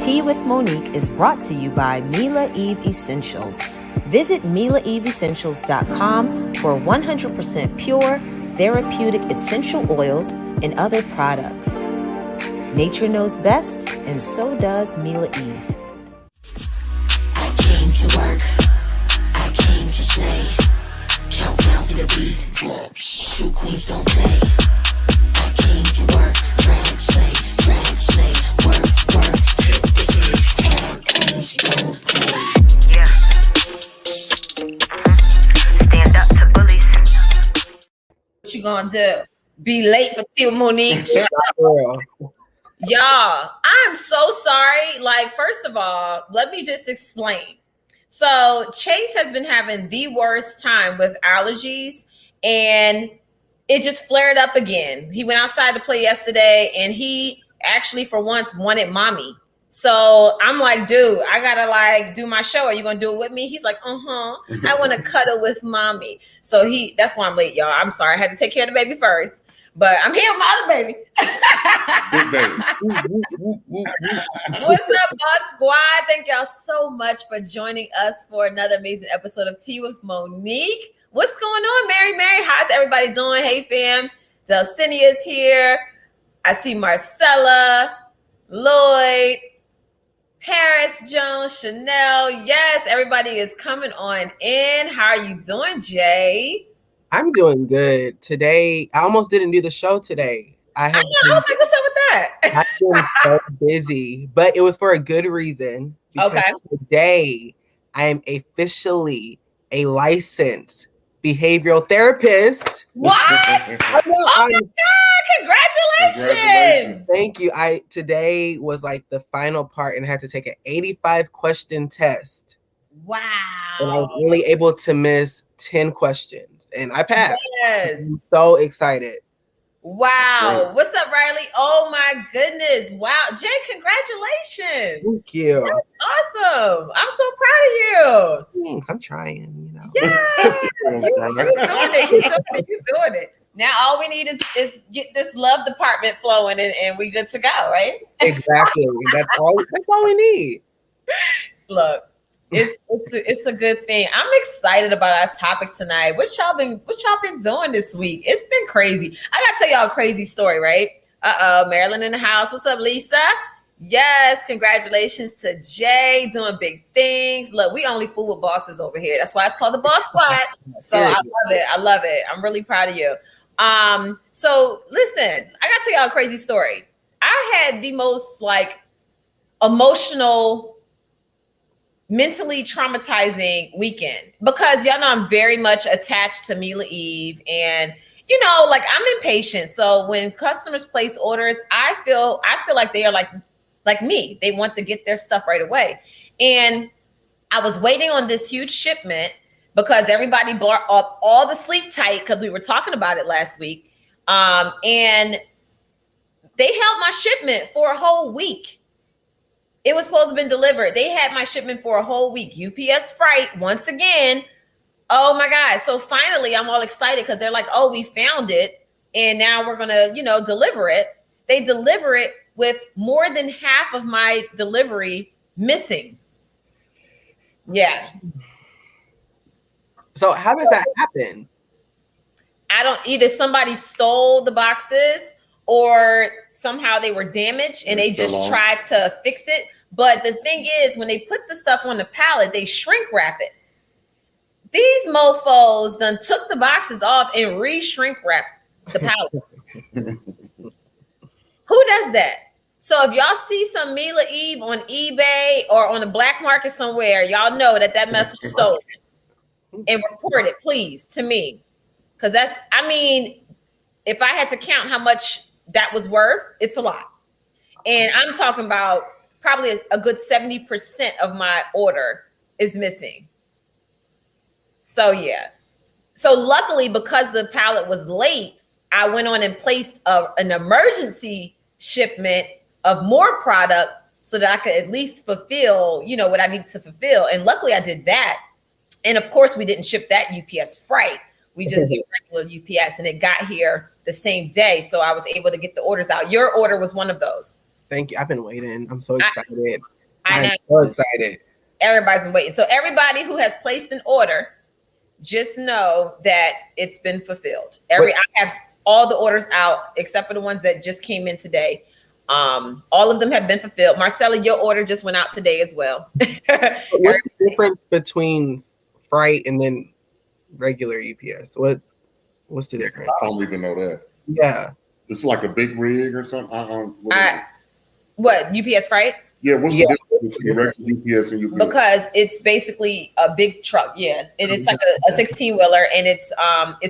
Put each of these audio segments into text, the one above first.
Tea with Monique is brought to you by Mila Eve Essentials. Visit MilaEveEssentials.com for 100% pure, therapeutic essential oils and other products. Nature knows best, and so does Mila Eve. I came to work. I came to slay. Countdown to the beat. True queens don't play. I came to work. Drag, slay, work, hit the stage. All queens don't play. Yeah. Stand up to bullies. What you gonna do? Be late for Tea with Monique? Y'all, I'm so sorry. Like, first of all, let me just explain. So Chase has been having the worst time with allergies, and it just flared up again. He went outside to play yesterday, and he actually for once wanted mommy. So I'm like, dude, I gotta like do my show. Are you gonna do it with me? He's like, I want to cuddle with mommy. So that's why I'm late, y'all. I'm sorry. I had to take care of the baby first, but I'm here with my other baby. What's up, Boss Squad? Thank y'all so much for joining us for another amazing episode of Tea with Monique. What's going on, Mary? How's everybody doing? Hey, fam. Delcinia's here. I see Marcella, Lloyd, Paris, Jones, Chanel. Yes, everybody is coming on in. How are you doing, Jay? I'm doing good. Today, I almost didn't do the show today. I was like, what's up with that? I've been so busy, but it was for a good reason. Okay. Today, I am officially a licensed behavioral therapist. What? Oh my God! Congratulations! Thank you. Today was like the final part, and I had to take an 85 question test. Wow! And I was only able to miss 10 questions, and I passed. Yes. I'm so excited. Wow. What's up, Riley? Oh my goodness. Wow. Jay, congratulations. Thank you. That's awesome. I'm so proud of you. Thanks. I'm trying, Yes. You're doing it. Now all we need is get this love department flowing and we good to go, right? Exactly. That's all we need. Look. It's a good thing. I'm excited about our topic tonight. What y'all been doing this week? It's been crazy. I gotta tell y'all a crazy story, right? Marilyn in the house. What's up, Lisa? Yes, congratulations to Jay doing big things. Look, we only fool with bosses over here. That's why it's called the Boss Squad. So I love it. I'm really proud of you. So listen, I gotta tell y'all a crazy story. I had the most like emotional, mentally traumatizing weekend because y'all know I'm very much attached to Mila Eve, and you know, like I'm impatient. So when customers place orders, I feel like they are like me. They want to get their stuff right away. And I was waiting on this huge shipment because everybody bought up all the sleep tight because we were talking about it last week. And they held my shipment for a whole week. It was supposed to have been delivered. They had my shipment for a whole week. UPS Freight, once again. Oh my God. So finally, I'm all excited because they're like, oh, we found it. And now we're going to, deliver it. They deliver it with more than half of my delivery missing. Yeah. So how does that happen? Either somebody stole the boxes or somehow they were damaged and they just tried to fix it. But the thing is, when they put the stuff on the pallet, they shrink wrap it. These mofos done took the boxes off and re-shrink wrap the pallet. Who does that? So if y'all see some Mila Eve on eBay or on the black market somewhere, y'all know that mess was stolen. And report it, please, to me. Because if I had to count how much that was worth, it's a lot. And I'm talking about probably a good 70% of my order is missing. So yeah. So luckily, because the pallet was late, I went on and placed an emergency shipment of more product so that I could at least fulfill, what I need to fulfill. And luckily I did that. And of course we didn't ship that UPS Freight. We just did regular UPS and it got here the same day. So I was able to get the orders out. Your order was one of those. Thank you. I've been waiting. I'm so excited. I know. I'm so excited. Everybody's been waiting. So everybody who has placed an order, just know that it's been fulfilled. I have all the orders out except for the ones that just came in today. All of them have been fulfilled. Marcella, your order just went out today as well. What's the difference between freight and then regular UPS? What's the difference? I don't even know that. Yeah. It's like a big rig or something. What, UPS freight? Yeah, what's the difference between regular UPS and UPS? Because it's basically a big truck, and it's like a 16-wheeler, and it's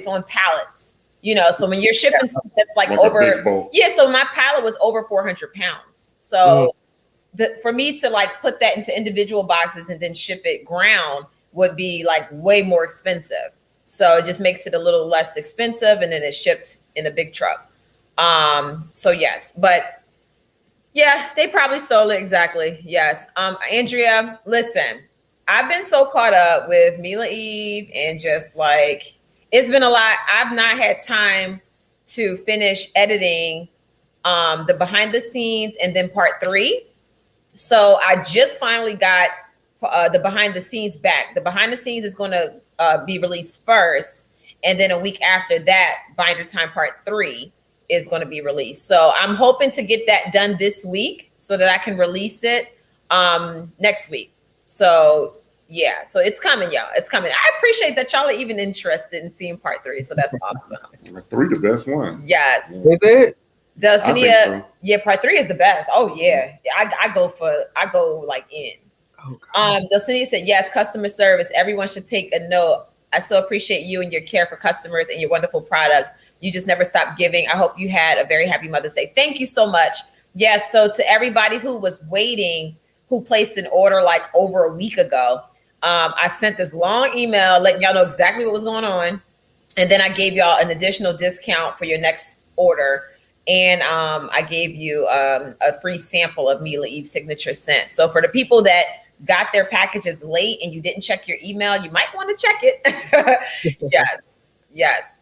on pallets. So when you're shipping stuff that's like over, so my pallet was over 400 pounds. So for me to like put that into individual boxes and then ship it ground would be like way more expensive. So it just makes it a little less expensive, and then it's shipped in a big truck. So yes, but yeah, they probably stole it. Exactly. Yes. Andrea, listen, I've been so caught up with Mila Eve and just like, it's been a lot. I've not had time to finish editing the behind the scenes and then part 3. So I just finally got the behind the scenes back. The behind the scenes is going to be released first. And then a week after that, Bindertime part 3 is going to be released. So I'm hoping to get that done this week so that I can release it next week. So yeah, so it's coming, y'all. It's coming. I appreciate that y'all are even interested in seeing part 3. So that's awesome. 3 the best one. Yes. Is it? Delcinia, so. Yeah, part 3 is the best. Oh yeah. I go like in. Oh, God. Delcinia said, yes, customer service. Everyone should take a note. I so appreciate you and your care for customers and your wonderful products. You just never stop giving. I hope you had a very happy Mother's Day. Thank you so much. Yes. So to everybody who was waiting, who placed an order like over a week ago, I sent this long email letting y'all know exactly what was going on. And then I gave y'all an additional discount for your next order. And I gave you a free sample of Mila Eve signature scent. So for the people that got their packages late and you didn't check your email, you might want to check it. Yes.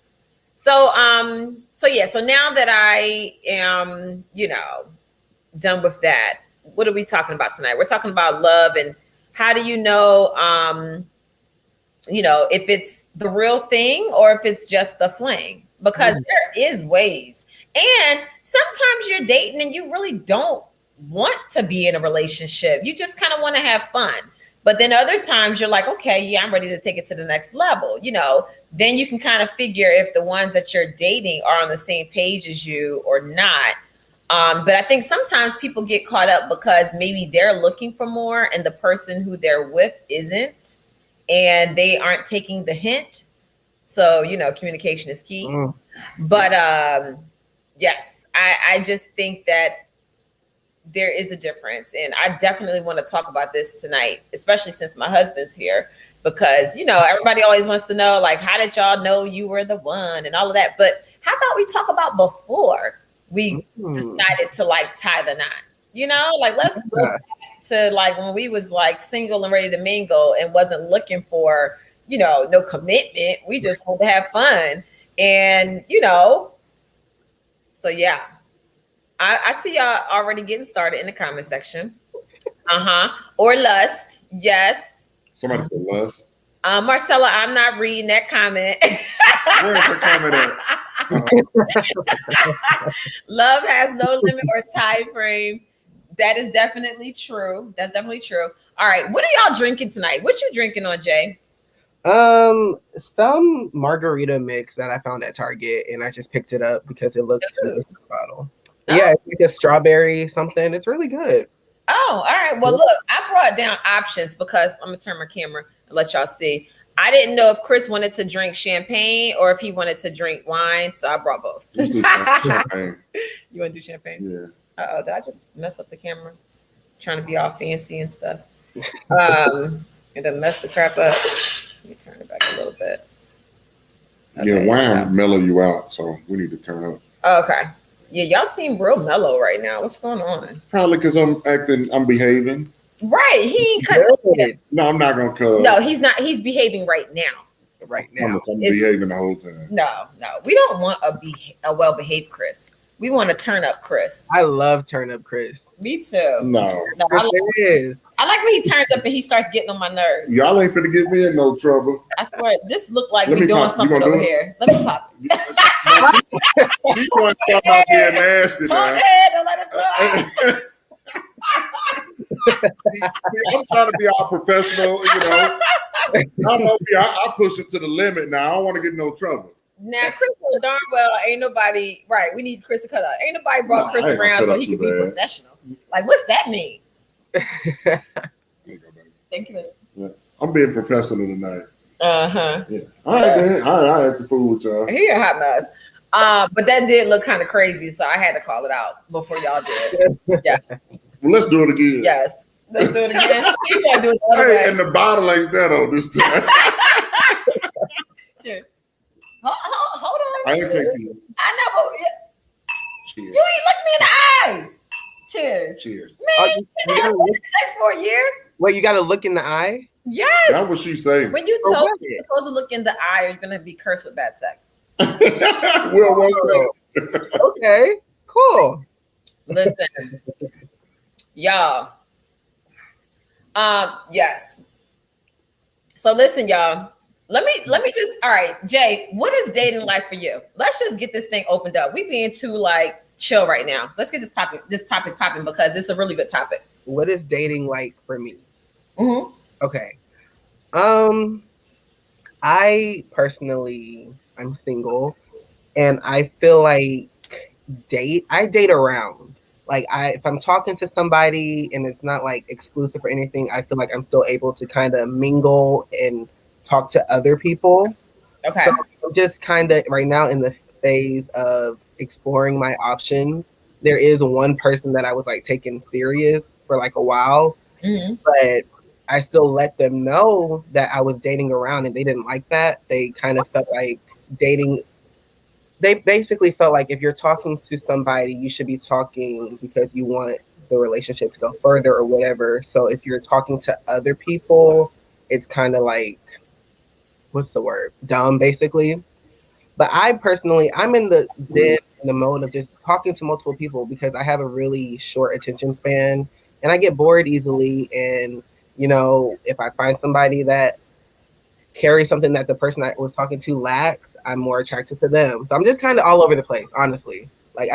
So now that I am, done with that, what are we talking about tonight? We're talking about love and how do you know, if it's the real thing or if it's just the fling, because there is ways. And sometimes you're dating and you really don't want to be in a relationship. You just kind of want to have fun. But then other times you're like, okay, yeah, I'm ready to take it to the next level. Then you can kind of figure if the ones that you're dating are on the same page as you or not. But I think sometimes people get caught up because maybe they're looking for more and the person who they're with isn't, and they aren't taking the hint. So, communication is key. But yes, I just think that there is a difference. And I definitely want to talk about this tonight, especially since my husband's here, because, everybody always wants to know, like, how did y'all know you were the one and all of that? But how about we talk about before we decided to like tie the knot, like, let's go back to like when we was like single and ready to mingle and wasn't looking for, no commitment. We just wanted to have fun. And, so yeah, I see y'all already getting started in the comment section. Or lust. Yes. Somebody said lust. Marcella, I'm not reading that comment. Where's the comment at? Love has no limit or time frame. That is definitely true. That's definitely true. All right. What are y'all drinking tonight? What you drinking on, Jay? Some margarita mix that I found at Target, and I just picked it up because it looked nice in the bottle. Oh. Yeah, it's like a strawberry something. It's really good. Oh, all right. Well, look, I brought down options because I'm gonna turn my camera and let y'all see. I didn't know if Chris wanted to drink champagne or if he wanted to drink wine, so I brought both. Let's do champagne. You want to do champagne? Yeah. Uh-oh, did I just mess up the camera? Trying to be all fancy and stuff. And then mess the crap up. Let me turn it back a little bit. Okay, yeah, wine mellow you out, so we need to turn up. Okay. Yeah, y'all seem real mellow right now. What's going on? Probably because I'm behaving. Right. He ain't cutting. No, I'm not gonna cut. No, he's not. He's behaving right now. Right now. I'm behaving the whole time. No. We don't want a well-behaved Chris. We want to turn up Chris. I love turn up Chris. Me too. No. I like when he turns up and he starts getting on my nerves. Y'all ain't finna get me in no trouble. I swear, this look like Let we me doing pop. something You gonna over do it? here. Let me pop. You want to come out there nasty Go now. ahead, don't let it fly. I'm trying to be all professional, you know. I push it to the limit now. I don't want to get in no trouble. Now, Chris knows darn well ain't nobody, right, we need Chris to cut up. Ain't nobody brought Chris around so he can be professional. Like, what's that mean? Thank you. Yeah. I'm being professional tonight. Uh-huh. Yeah. All right, man. All right, I have to fool with y'all. He a hot mess. But that did look kind of crazy, so I had to call it out before y'all did. Yeah. Well, let's do it again. Yes. Let's do it again. You gotta do it the other Hey, way. and the bottle ain't that on this time. Cheers. Hold on. I ain't texting you. I know, but Cheers. you ain't looked me in the eye. Cheers. Cheers. Man, you been having sex for a year? Wait, you gotta look in the eye? Yes. That's what she's saying. When you told you're supposed to look in the eye, you're gonna be cursed with bad sex. We'll work that. Okay, cool. Listen, y'all. Yes. So listen, y'all. Let me just, all right, Jay, what is dating life for you? Let's just get this thing opened up. We being too like chill right now. Let's get this topic popping because it's a really good topic. What is dating like for me? Mm-hmm. Okay. I personally, I'm single, and I feel like I date around. Like if I'm talking to somebody and it's not like exclusive or anything, I feel like I'm still able to kind of mingle and talk to other people. Okay. So I'm just kind of right now in the phase of exploring my options. There is one person that I was like taking serious for like a while, but I still let them know that I was dating around and they didn't like that. They kind of felt like they basically felt like if you're talking to somebody, you should be talking because you want the relationship to go further or whatever. So if you're talking to other people, it's kind of like, what's the word? Dumb, basically. But I personally, I'm in the mode of just talking to multiple people because I have a really short attention span and I get bored easily. And, you know, if I find somebody that carries something that the person I was talking to lacks, I'm more attracted to them. So I'm just kind of all over the place, honestly. Like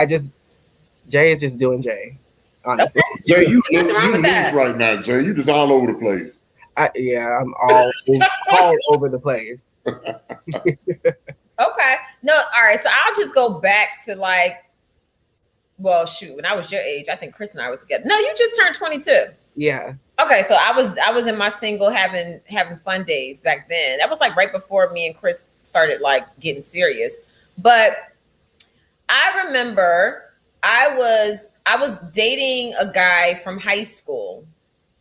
Jay is just doing Jay, honestly. Okay. Jay, you wrong with that? right now, Jay. You just all over the place. I'm all over the place. Okay. No, all right. So I'll just go back to like, well, shoot, when I was your age, I think Chris and I was together. No, you just turned 22. Yeah. Okay, so I was in my single having fun days back then. That was like right before me and Chris started like getting serious. But I remember I was dating a guy from high school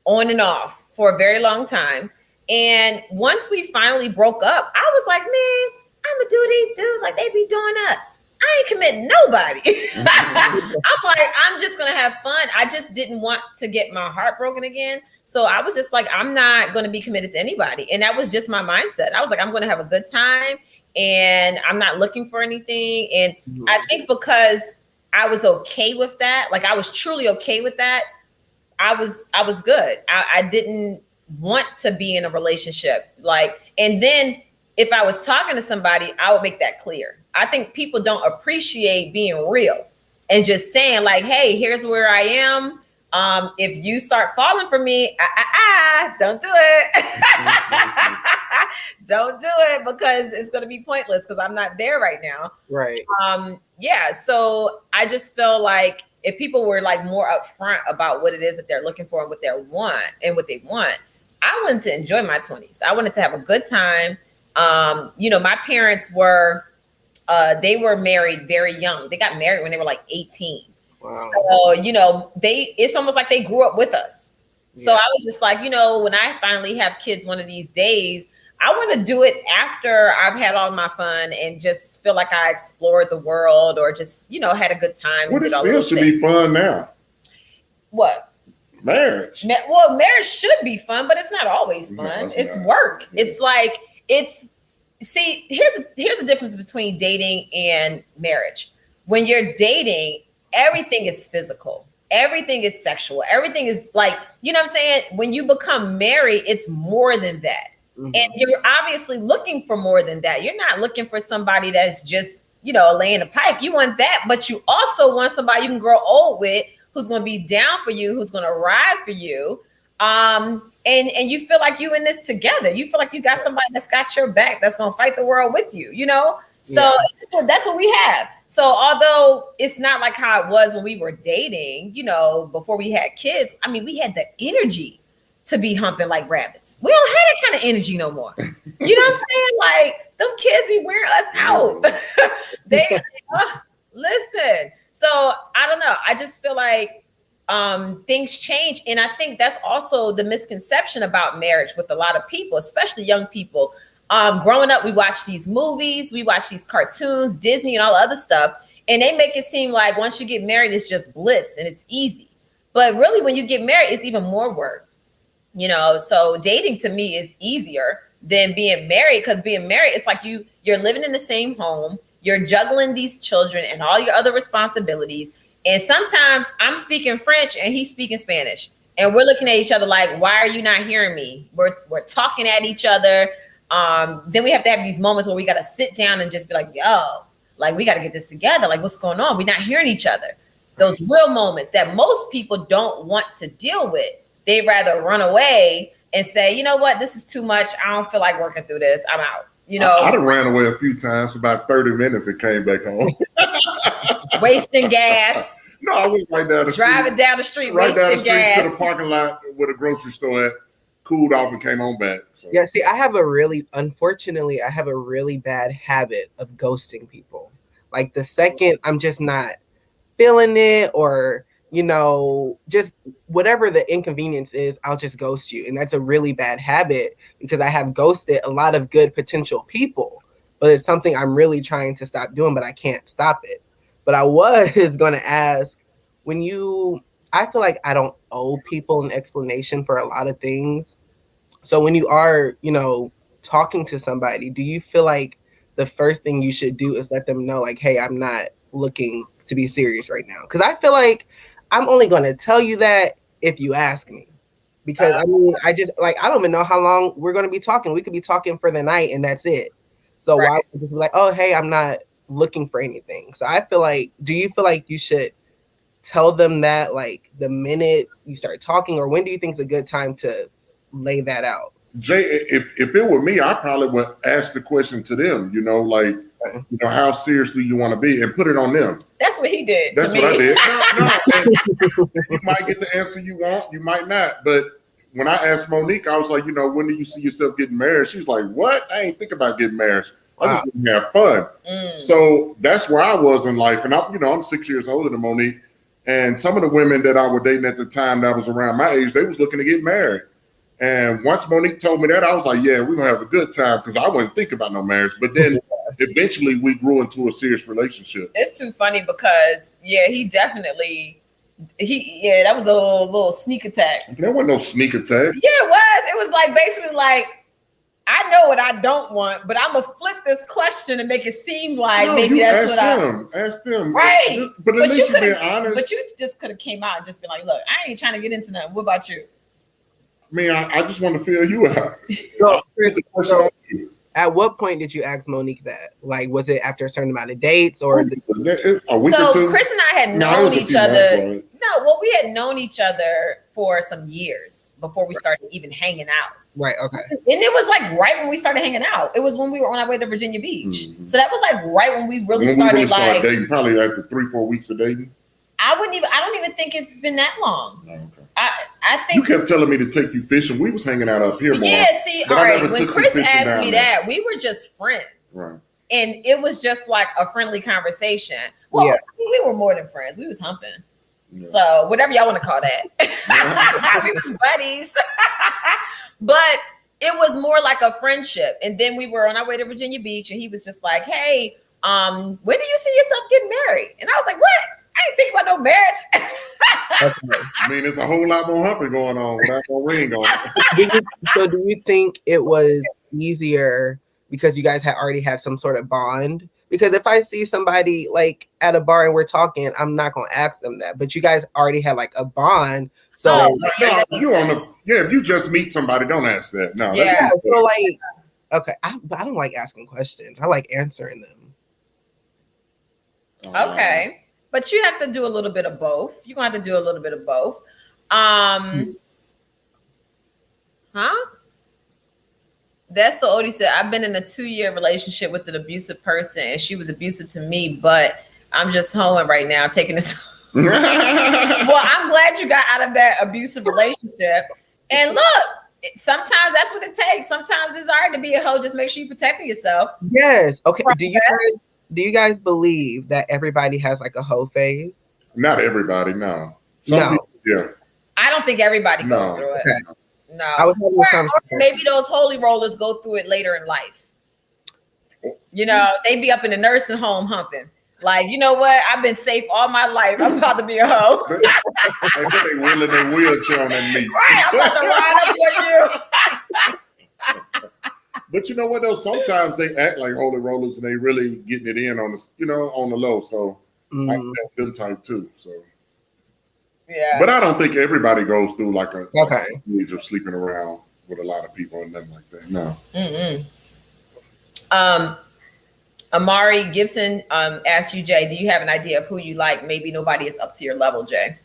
on and off for a very long time. And once we finally broke up, I was like, man, I'm gonna do these dudes like they be doing us. I ain't committing nobody. I'm like, I'm just gonna have fun. I just didn't want to get my heart broken again. So I was just like, I'm not gonna be committed to anybody. And that was just my mindset. I was like, I'm gonna have a good time and I'm not looking for anything. And I think because I was okay with that, like I was truly okay with that, I was good. I didn't want to be in a relationship. Like, and then if I was talking to somebody, I would make that clear. I think people don't appreciate being real and just saying like, hey, here's where I am. If you start falling for me, don't do it. Don't do it because it's going to be pointless because I'm not there right now. Right. Yeah. So I just feel like if people were like more upfront about what it is that they're looking for and what they want, I wanted to enjoy my 20s. I wanted to have a good time. My parents were, they were married very young. They got married when they were like 18. Wow. So, it's almost like they grew up with us. Yeah. So I was just like, when I finally have kids one of these days, I want to do it after I've had all my fun and just feel like I explored the world or just, had a good time. What is should be fun now? What? Marriage. Well, marriage should be fun, but it's not always fun. No, it's work. Yeah. It's like, here's the difference between dating and marriage. when you're dating, everything is physical. Everything is sexual. Everything is like, you know what I'm saying? When you become married, it's more than that. Mhm. And you're obviously looking for more than that. You're not looking for somebody that's just, you know, laying a pipe. You want that, but you also want somebody you can grow old with, who's going to be down for you, who's going to ride for you. And you feel like you in this together. You feel like you got somebody that's got your back, that's going to fight the world with you, you know? So that's what we have. So although it's not like how it was when we were dating, you know, before we had kids, I mean, we had the energy to be humping like rabbits. We don't have that kind of energy no more. You know what I'm saying? Like, them kids be wearing us out. They listen. So I don't know. I just feel like things change. And I think that's also the misconception about marriage with a lot of people, especially young people. Growing up, we watch these movies, we watch these cartoons, Disney and all the other stuff. And they make it seem like once you get married, it's just bliss and it's easy. But really, when you get married, it's even more work. You know, so dating to me is easier than being married, because being married, it's like you're living in the same home, you're juggling these children and all your other responsibilities. And sometimes I'm speaking French and he's speaking Spanish. And we're looking at each other like, why are you not hearing me? We're talking at each other. Then we have to have these moments where we got to sit down and just be like, yo, like, we got to get this together. Like, what's going on? We're not hearing each other. Those real moments that most people don't want to deal with. They'd rather run away and say, you know what, this is too much. I don't feel like working through this. I'm out. You know, I'd have ran away a few times for about 30 minutes and came back home. Wasting gas. No, I went right down the driving street. down the street, Right down the wasting street gas. to the parking lot where the grocery store at, cooled off and came on back. So. Yeah, see, unfortunately, I have a really bad habit of ghosting people. Like, the second I'm just not feeling it, or, you know, just whatever the inconvenience is, I'll just ghost you. And that's a really bad habit, because I have ghosted a lot of good potential people, but it's something I'm really trying to stop doing, but I can't stop it. But I was going to ask, I feel like I don't owe people an explanation for a lot of things. So when you are, you know, talking to somebody, do you feel like the first thing you should do is let them know, like, hey, I'm not looking to be serious right now? Because I feel like I'm only going to tell you that if you ask me. Because I mean, I don't even know how long we're going to be talking. We could be talking for the night and that's it. So why would you just be like, oh, hey, I'm not looking for anything? So I feel like, do you feel like you should tell them that, like, the minute you start talking, or when do you think is a good time to lay that out? Jay, if it were me, I probably would ask the question to them, you know, like, you know, how seriously you want to be, and put it on them. That's what he did. That's what I did. No, you might get the answer you want, you might not. But when I asked Monique, I was like, you know, when do you see yourself getting married? She was like, what? I ain't think about getting married. I just want to have fun. So that's where I was in life. And I'm 6 years older than Monique. And some of the women that I was dating at the time that was around my age, they was looking to get married. And once Monique told me that, I was like, yeah, we're going to have a good time, because I wasn't thinking about no marriage. But then eventually we grew into a serious relationship. It's too funny because, he definitely, that was a little sneak attack. There wasn't no sneak attack. Yeah, it was. It was like basically like, I know what I don't want, but I'm going to flip this question and make it seem like maybe that's what Ask them. Right. But at least you being honest. But you just could have came out and just been like, look, I ain't trying to get into nothing. What about you? I mean, I just want to feel you out. So, at what point did you ask Monique that? Like, was it after a certain amount of dates, or a week or two? So Chris and I had known each other. Months, right? No, well, we had known each other for some years before we started even hanging out. Right. Okay. And it was like right when we started hanging out. It was when we were on our way to Virginia Beach. So that was like right when we really started dating, probably after 3-4 weeks of dating. I don't even think it's been that long. Oh, okay. I think you kept telling me to take you fishing. We was hanging out up here more. Yeah, see, all right. When Chris asked me that, we were just friends. Right. And it was just like a friendly conversation. Well, we were more than friends. We was humping. Yeah. So whatever y'all want to call that. We was buddies. But it was more like a friendship. And then we were on our way to Virginia Beach, and he was just like, hey, when do you see yourself getting married? And I was like, what? I ain't thinking about no marriage. I mean, there's a whole lot more humping going on without no ring on. So do you think it was easier because you guys already have some sort of bond Because if I see somebody like at a bar and we're talking, I'm not gonna ask them that. But you guys already had like a bond, so no, you on the if you just meet somebody, don't ask that. No, Yeah. So like, okay, but I don't like asking questions. I like answering them. Okay, but you have to do a little bit of both. You're gonna have to do a little bit of both. That's so Odie said, I've been in a 2-year relationship with an abusive person, and she was abusive to me, but I'm just home right now taking this. Well, I'm glad you got out of that abusive relationship. And look, sometimes that's what it takes. Sometimes it's hard to be a hoe. Just make sure you're protecting yourself. Yes. Okay. Do you guys believe that everybody has like a hoe phase? Not everybody, no. Some people, yeah. I don't think everybody goes through it. Okay. No. I was having this conversation. Or maybe those holy rollers go through it later in life. You know, they be up in the nursing home humping. Like, you know what? I've been safe all my life. I'm about to be a hoe. They put their wheel in their wheelchair on that meat. Right, I'm about to ride up with you. But you know what though? Sometimes they act like holy rollers and they really getting it in on the, you know, on the low. So I can help them type too. So yeah. But I don't think everybody goes through like a stage of sleeping around with a lot of people and nothing like that. No. Amari Gibson asked you, Jay, do you have an idea of who you like? Maybe nobody is up to your level, Jay.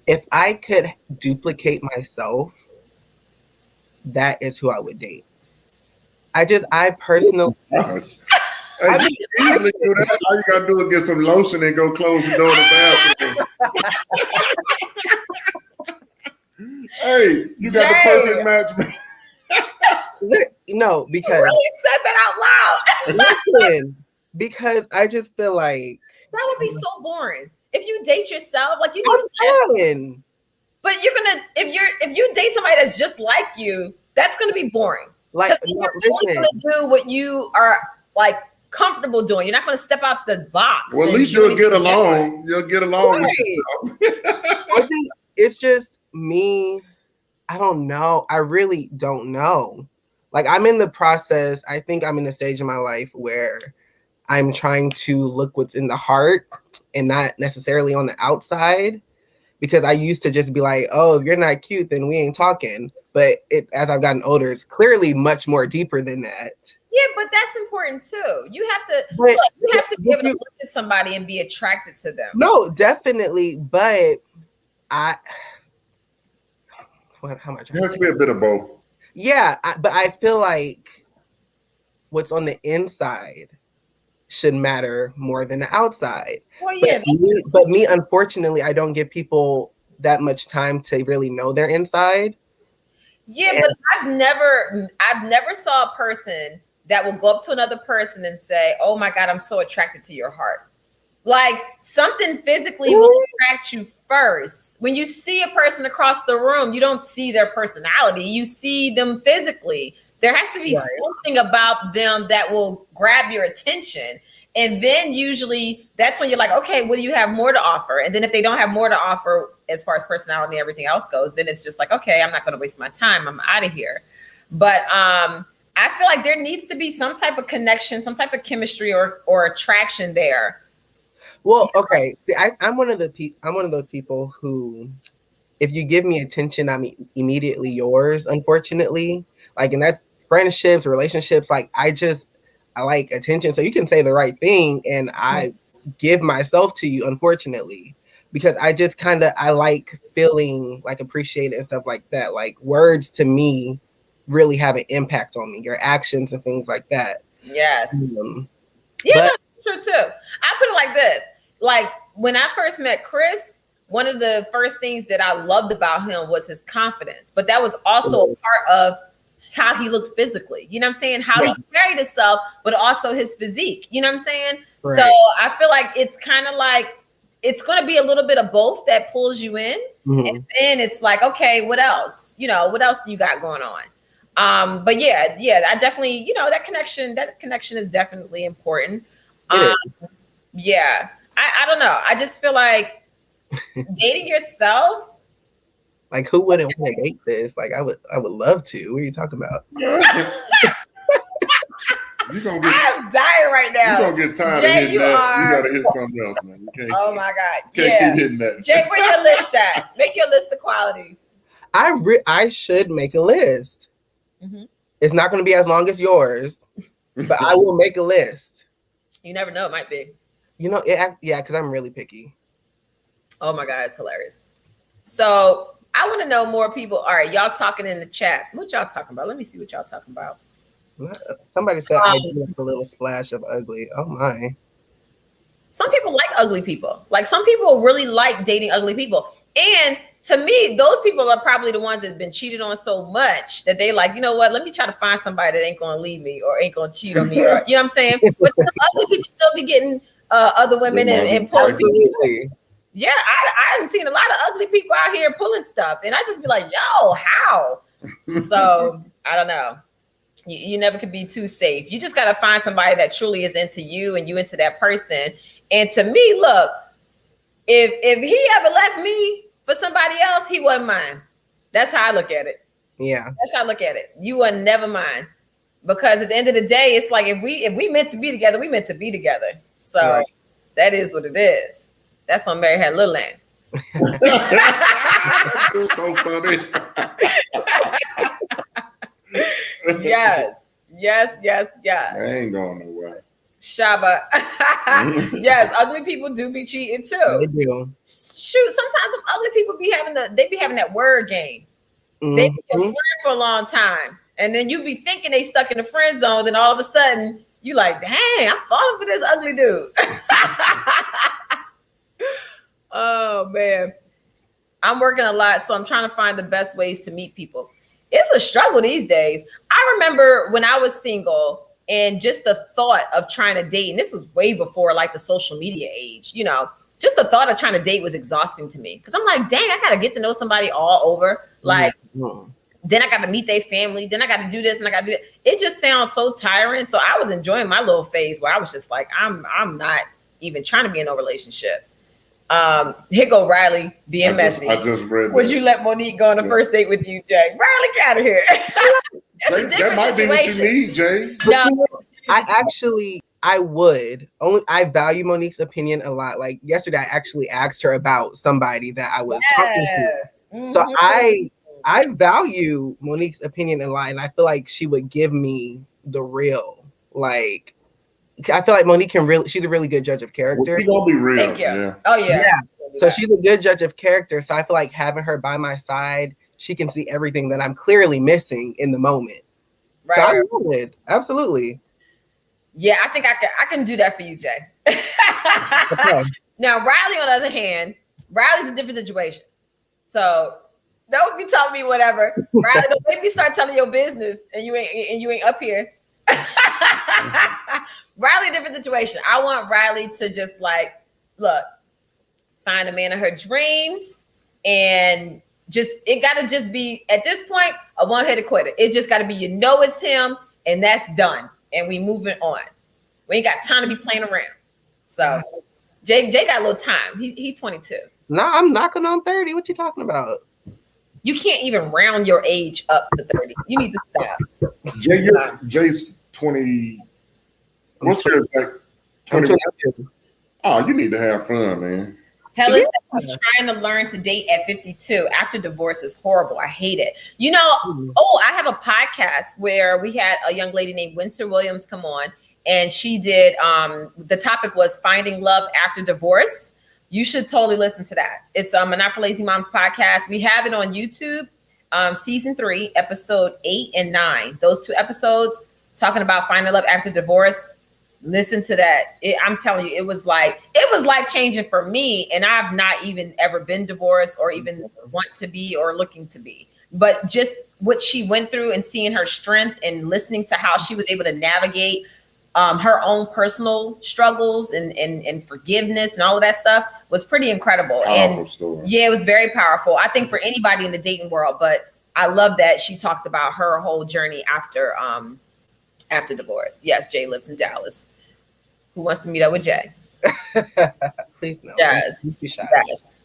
If I could duplicate myself, that is who I would date. I personally. Hey, you easily do that. All you gotta do is get some lotion and go close the door of the bathroom. Hey, you got the perfect match. No, because you really said that out loud. Listen, because I just feel like that would be so boring. If you date yourself, like you just but you're gonna if you date somebody that's just like you, that's gonna be boring. Like you're only gonna do what you are like comfortable doing. You're not gonna step out the box. Well, at least you'll get along. You'll get along. Right. I think it's just me. I don't know. I really don't know. Like I'm in the process. I think I'm in a stage of my life where I'm trying to look what's in the heart and not necessarily on the outside. Because I used to just be like, oh, if you're not cute, then we ain't talking. But as I've gotten older, it's clearly much more deeper than that. Yeah, but that's important too. You have to be able to look at somebody and be attracted to them. No, definitely. But how much? It has to be a bit of both. Yeah, but I feel like what's on the inside should matter more than the outside. Well, yeah. But me, unfortunately, I don't give people that much time to really know their inside. Yeah, but I've never saw a person that will go up to another person and say, "Oh my God, I'm so attracted to your heart." Like something physically will attract you first. When you see a person across the room, you don't see their personality. You see them physically. There has to be something about them that will grab your attention. And then usually that's when you're like, okay, what do you have more to offer? And then if they don't have more to offer as far as personality and everything else goes, then it's just like, okay, I'm not going to waste my time. I'm out of here. But I feel like there needs to be some type of connection, some type of chemistry or attraction there. Well, okay. See, I'm one of those people who, if you give me attention, I'm immediately yours. Unfortunately, like, and that's friendships, relationships. Like, I like attention. So you can say the right thing, and I give myself to you. Unfortunately, because I like feeling like appreciated and stuff like that. Like words to me really have an impact on me. Your actions and things like that. Yes. Yeah, that's true too. I put it like this. Like when I first met Chris, one of the first things that I loved about him was his confidence, but that was also a part of how he looked physically. You know what I'm saying? How he carried himself, but also his physique. You know what I'm saying? Right. So I feel like it's kind of like, it's going to be a little bit of both that pulls you in. Mm-hmm. And then it's like, okay, what else? You know, what else you got going on? But yeah, I definitely, you know, that connection is definitely important. Yeah. I don't know. I just feel like dating yourself. Like who wouldn't want to date this? Like I would love to. What are you talking about? You gonna get. I'm dying right now. You gonna get tired Jay, of hitting you that. are- You gotta hit something else, man. You can't. Oh my God. Can't Yeah. keep hitting that. Jay, where your list at? Make your list of qualities. I should make a list. Mhm. It's not going to be as long as yours, but I will make a list. You never know, it might be. You know, yeah, because I'm really picky. Oh my God, it's hilarious. So I want to know more people. All right, y'all talking in the chat. What y'all talking about? Let me see what y'all talking about. Somebody said I do like a little splash of ugly. Oh my. Some people like ugly people. Like some people really like dating ugly people. And to me, those people are probably the ones that have been cheated on so much that they like, you know what, let me try to find somebody that ain't going to leave me or ain't going to cheat on me. Or, you know what I'm saying? But the ugly people still be getting other women and pulling people. Yeah, I haven't seen a lot of ugly people out here pulling stuff. And I just be like, yo, how? So I don't know. You never can be too safe. You just got to find somebody that truly is into you and you into that person. And to me, look, if he ever left me for somebody else, he wasn't mine. That's how I look at it. Yeah. That's how I look at it. You were never mine. Because at the end of the day, it's like if we meant to be together, we meant to be together. So right. That is what it is. That's on Mary Had Little Lamb. That's so funny. Yes. I ain't going nowhere. Shaba. Yes, ugly people do be cheating too. They do. Shoot, sometimes them ugly people be having that word game. Mm-hmm. They be your friend for a long time. And then you be thinking they stuck in the friend zone, then all of a sudden you like, dang, I'm falling for this ugly dude. Oh man. I'm working a lot, so I'm trying to find the best ways to meet people. It's a struggle these days. I remember when I was single and just the thought of trying to date, and this was way before like the social media age, you know, just the thought of trying to date was exhausting to me. Cause I'm like, dang, I gotta get to know somebody all over. Like, then I got to meet their family. Then I got to do this and I got to do it. It just sounds so tiring. So I was enjoying my little phase where I was just like, I'm not even trying to be in a relationship. Here go Riley being messy. I just read. Would you let Monique go on a first date with you, Jay? Riley, get out of here. That might be what you need, Jay. No. I would. I value Monique's opinion a lot. Like yesterday, I actually asked her about somebody that I was talking to. Mm-hmm. So I value Monique's opinion a lot, and I feel like she would give me the real. Like, I feel like Monique she's a really good judge of character. She's gonna be real. Thank you. Yeah. Oh yeah. So she's a good judge of character. So I feel like having her by my side, she can see everything that I'm clearly missing in the moment. Right. So I would absolutely. Yeah, I think I can do that for you, Jay. Okay. Now, Riley, on the other hand, Riley's a different situation. So don't be telling me whatever. Riley, don't make me start telling your business and you ain't up here. Riley, different situation. I want Riley to just like, look, find a man of her dreams, and it gotta just be at this point a one-hitter quitter. It just gotta be, you know, it's him, and that's done, and we moving on. We ain't got time to be playing around. So Jay got a little time. He 22. No, I'm knocking on 30. What you talking about? You can't even round your age up to 30. You need to stop. Jay's 20. What's your exact? 22. Oh, you need to have fun, man. Hell is he's trying to learn to date at 52 after divorce is horrible. I hate it. You know, I have a podcast where we had a young lady named Winter Williams come on, and she did, the topic was finding love after divorce. You should totally listen to that. It's a Not for Lazy Moms podcast. We have it on YouTube, season 3, episode 8 and 9. Those 2 episodes talking about finding love after divorce. Listen to that. I'm telling you, it was life changing for me. And I've not even ever been divorced or even want to be or looking to be. But just what she went through and seeing her strength and listening to how she was able to navigate her own personal struggles and forgiveness and all of that stuff was pretty incredible. Powerful story. Yeah, it was very powerful. I think for anybody in the dating world, but I love that she talked about her whole journey after divorce. Yes, Jay lives in Dallas. Who wants to meet up with Jay? Please no. Yes. Yes.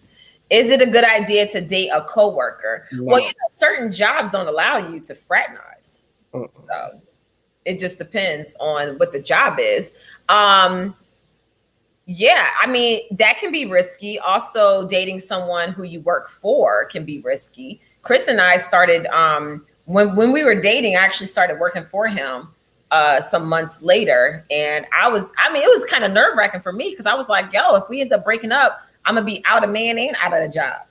Is it a good idea to date a coworker? No. Well, you know, certain jobs don't allow you to fraternize. So It just depends on what the job is. Yeah, I mean, that can be risky. Also, dating someone who you work for can be risky. Chris and I started, when we were dating, I actually started working for him some months later. And it was kind of nerve-wracking for me because I was like, yo, if we end up breaking up, I'm gonna be out of man and out of the job.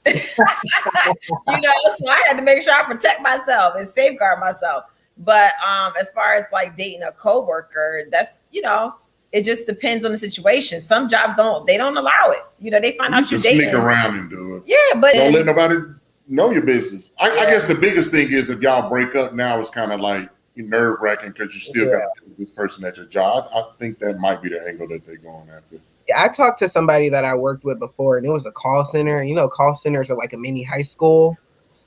So I had to make sure I protect myself and safeguard myself. But as far as like dating a coworker, that's, it just depends on the situation. Some jobs don't allow it. They find out you're dating. Sneak around and do it. Yeah, but don't let nobody know your business. I guess the biggest thing is if y'all break up now, it's kind of like nerve-wracking because you still got this person at your job. I think that might be the angle that they're going after. Yeah, I talked to somebody that I worked with before, and it was a call center. Call centers are like a mini high school.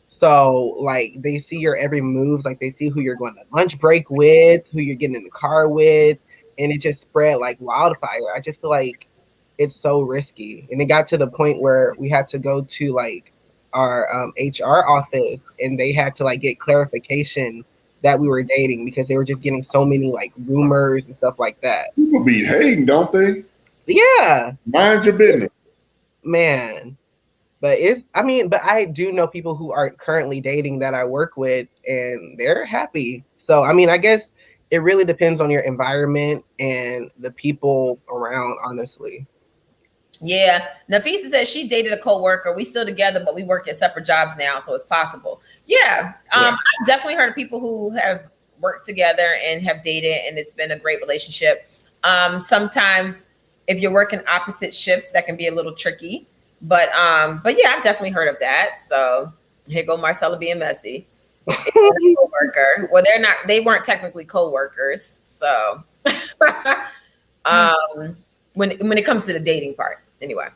So like they see your every move, like they see who you're going to lunch break with, who you're getting in the car with, and it just spread like wildfire. I just feel like it's so risky. And it got to the point where we had to go to like our HR office, and they had to like get clarification that we were dating because they were just getting so many like rumors and stuff like that. People be hating, don't they? Yeah. Mind your business. Man. But I do know people who are currently dating that I work with, and they're happy. So, I guess it really depends on your environment and the people around, honestly. Yeah. Nafisa says she dated a coworker. We still together, but we work at separate jobs now, so it's possible. Yeah. I've definitely heard of people who have worked together and have dated, and it's been a great relationship. Sometimes if you're working opposite shifts, that can be a little tricky. But yeah, I've definitely heard of that. So here go Marcella being messy. Co-worker. Well, they weren't technically co-workers. So when it comes to the dating part, anyway.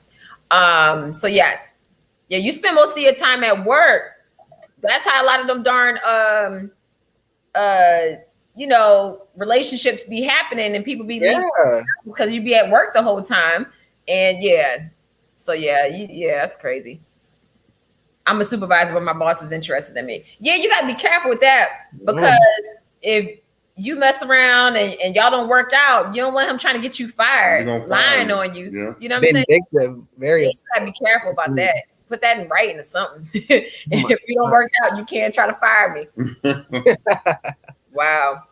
So yes. Yeah, you spend most of your time at work. That's how a lot of them darn relationships be happening, and people be leaving because you be at work the whole time. And so that's crazy. I'm a supervisor, but my boss is interested in me. Yeah, you gotta be careful with that, because if you mess around and y'all don't work out, you don't want him trying to get you fired, lying on you. Yeah. You know what I'm saying? Very. You gotta be careful about that. Put that in writing or something. If you don't work out, you can't try to fire me. Wow.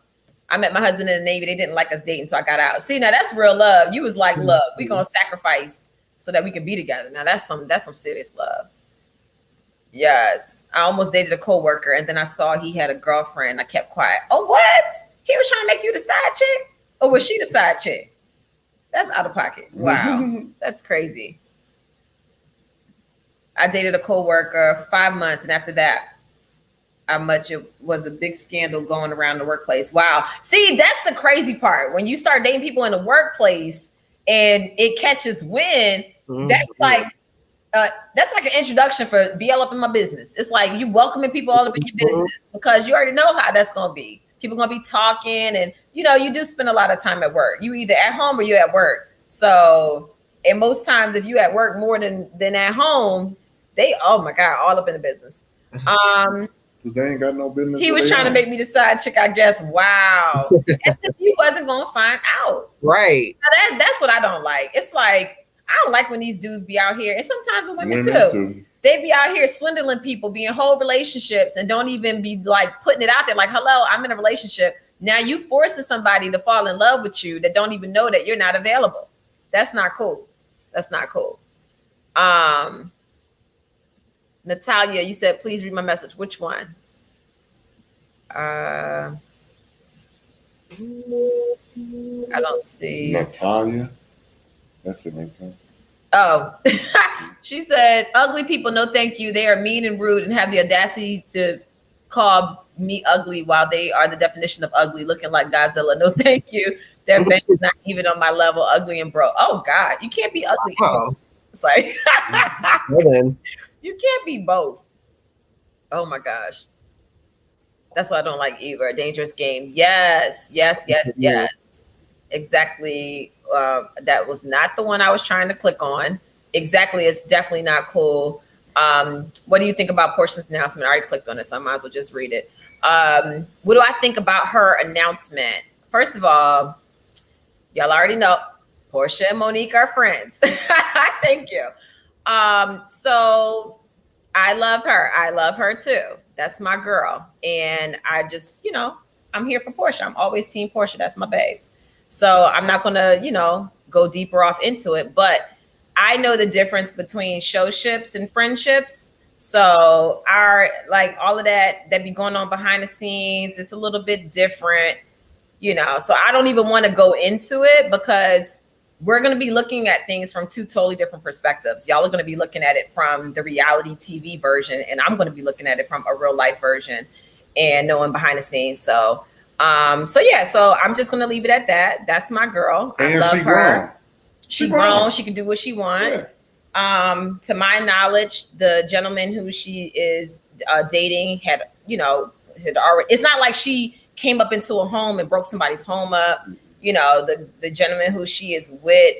I met my husband in the Navy. They didn't like us dating, so I got out. See, now that's real love. You was like, look, we gonna sacrifice so that we can be together. Now that's some serious love. Yes. I almost dated a coworker, and then I saw he had a girlfriend. I kept quiet. Oh, what? He was trying to make you the side chick? Or was she the side chick? That's out of pocket. Wow. That's crazy. I dated a coworker 5 months, and after that, it was a big scandal going around the workplace. Wow. See, that's the crazy part. When you start dating people in the workplace and it catches wind, that's like an introduction for be all up in my business. It's like you welcoming people all up in your business, because you already know how that's gonna be. People gonna be talking, and you do spend a lot of time at work. You either at home or you at work. So, and most times if you at work more than at home, they, oh my God, all up in the business. They ain't got no business. He was trying to make me the side chick, I guess. Wow. He wasn't gonna find out. Right. Now that's what I don't like. It's like, I don't like when these dudes be out here, and sometimes the women too. They be out here swindling people, be in whole relationships, and don't even be like putting it out there like, hello, I'm in a relationship. Now you forcing somebody to fall in love with you that don't even know that you're not available. That's not cool. That's not cool. Natalia, you said, please read my message. Which one? I don't see. Natalia? That's it right there. Oh, she said, ugly people, no thank you. They are mean and rude and have the audacity to call me ugly while they are the definition of ugly, looking like Godzilla. No thank you. Their bench is not even on my level, ugly and broke. Oh, God, you can't be ugly. Oh. It's like, well, you can't be both. Oh, my gosh. That's what I don't like either. A dangerous game. Yes. Exactly. That was not the one I was trying to click on. Exactly. It's definitely not cool. What do you think about Portia's announcement? I already clicked on it, so I might as well just read it. What do I think about her announcement? first of all, y'all already know Portia and Monique are friends. Thank you. So I love her. I love her too. That's my girl. And I just, I'm here for Portia. I'm always team Portia. That's my babe. So I'm not going to, go deeper off into it. But I know the difference between showships and friendships. So all of that be going on behind the scenes, it's a little bit different, So I don't even want to go into it because we're going to be looking at things from two totally different perspectives. Y'all are going to be looking at it from the reality TV version, and I'm going to be looking at it from a real life version and knowing behind the scenes. So I'm just going to leave it at that. That's my girl. I love her. She's grown. She can do what she wants. Yeah. To my knowledge, the gentleman who she is dating had already, it's not like she came up into a home and broke somebody's home up. The gentleman who she is with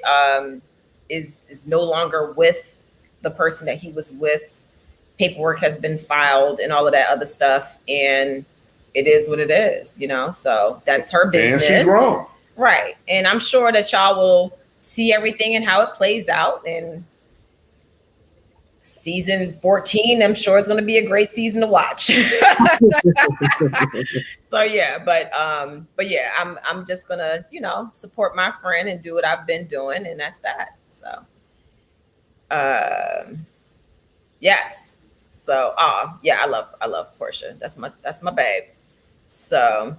is no longer with the person that he was with. Paperwork has been filed and all of that other stuff. And it is what it is, so that's her business. And she's wrong. Right. And I'm sure that y'all will see everything and how it plays out. And season 14, I'm sure it's going to be a great season to watch. So yeah, but yeah, I'm just gonna, support my friend and do what I've been doing, and that's that. So, yes. So, yeah, I love Portia. That's my babe. So,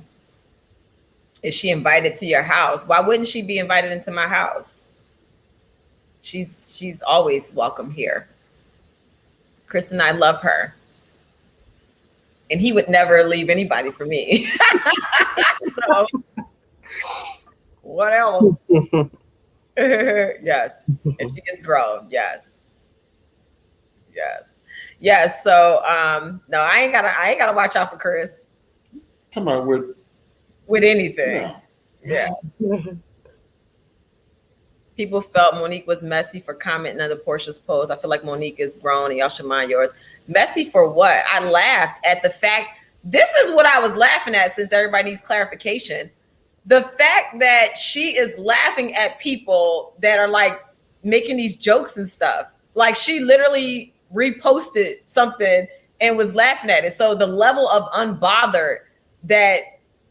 is she invited to your house? Why wouldn't she be invited into my house? She's always welcome here. Chris and I love her. And he would never leave anybody for me. So, whatever. Yes. And she is grown. Yes. So, no, I ain't gotta watch out for Chris. Come on with anything. Yeah. People felt Monique was messy for commenting under Portia's post. I feel like Monique is grown and y'all should mind yours. Messy for what? I laughed at the fact, this is what I was laughing at since everybody needs clarification. The fact that she is laughing at people that are like making these jokes and stuff. Like she literally reposted something and was laughing at it. So the level of unbothered that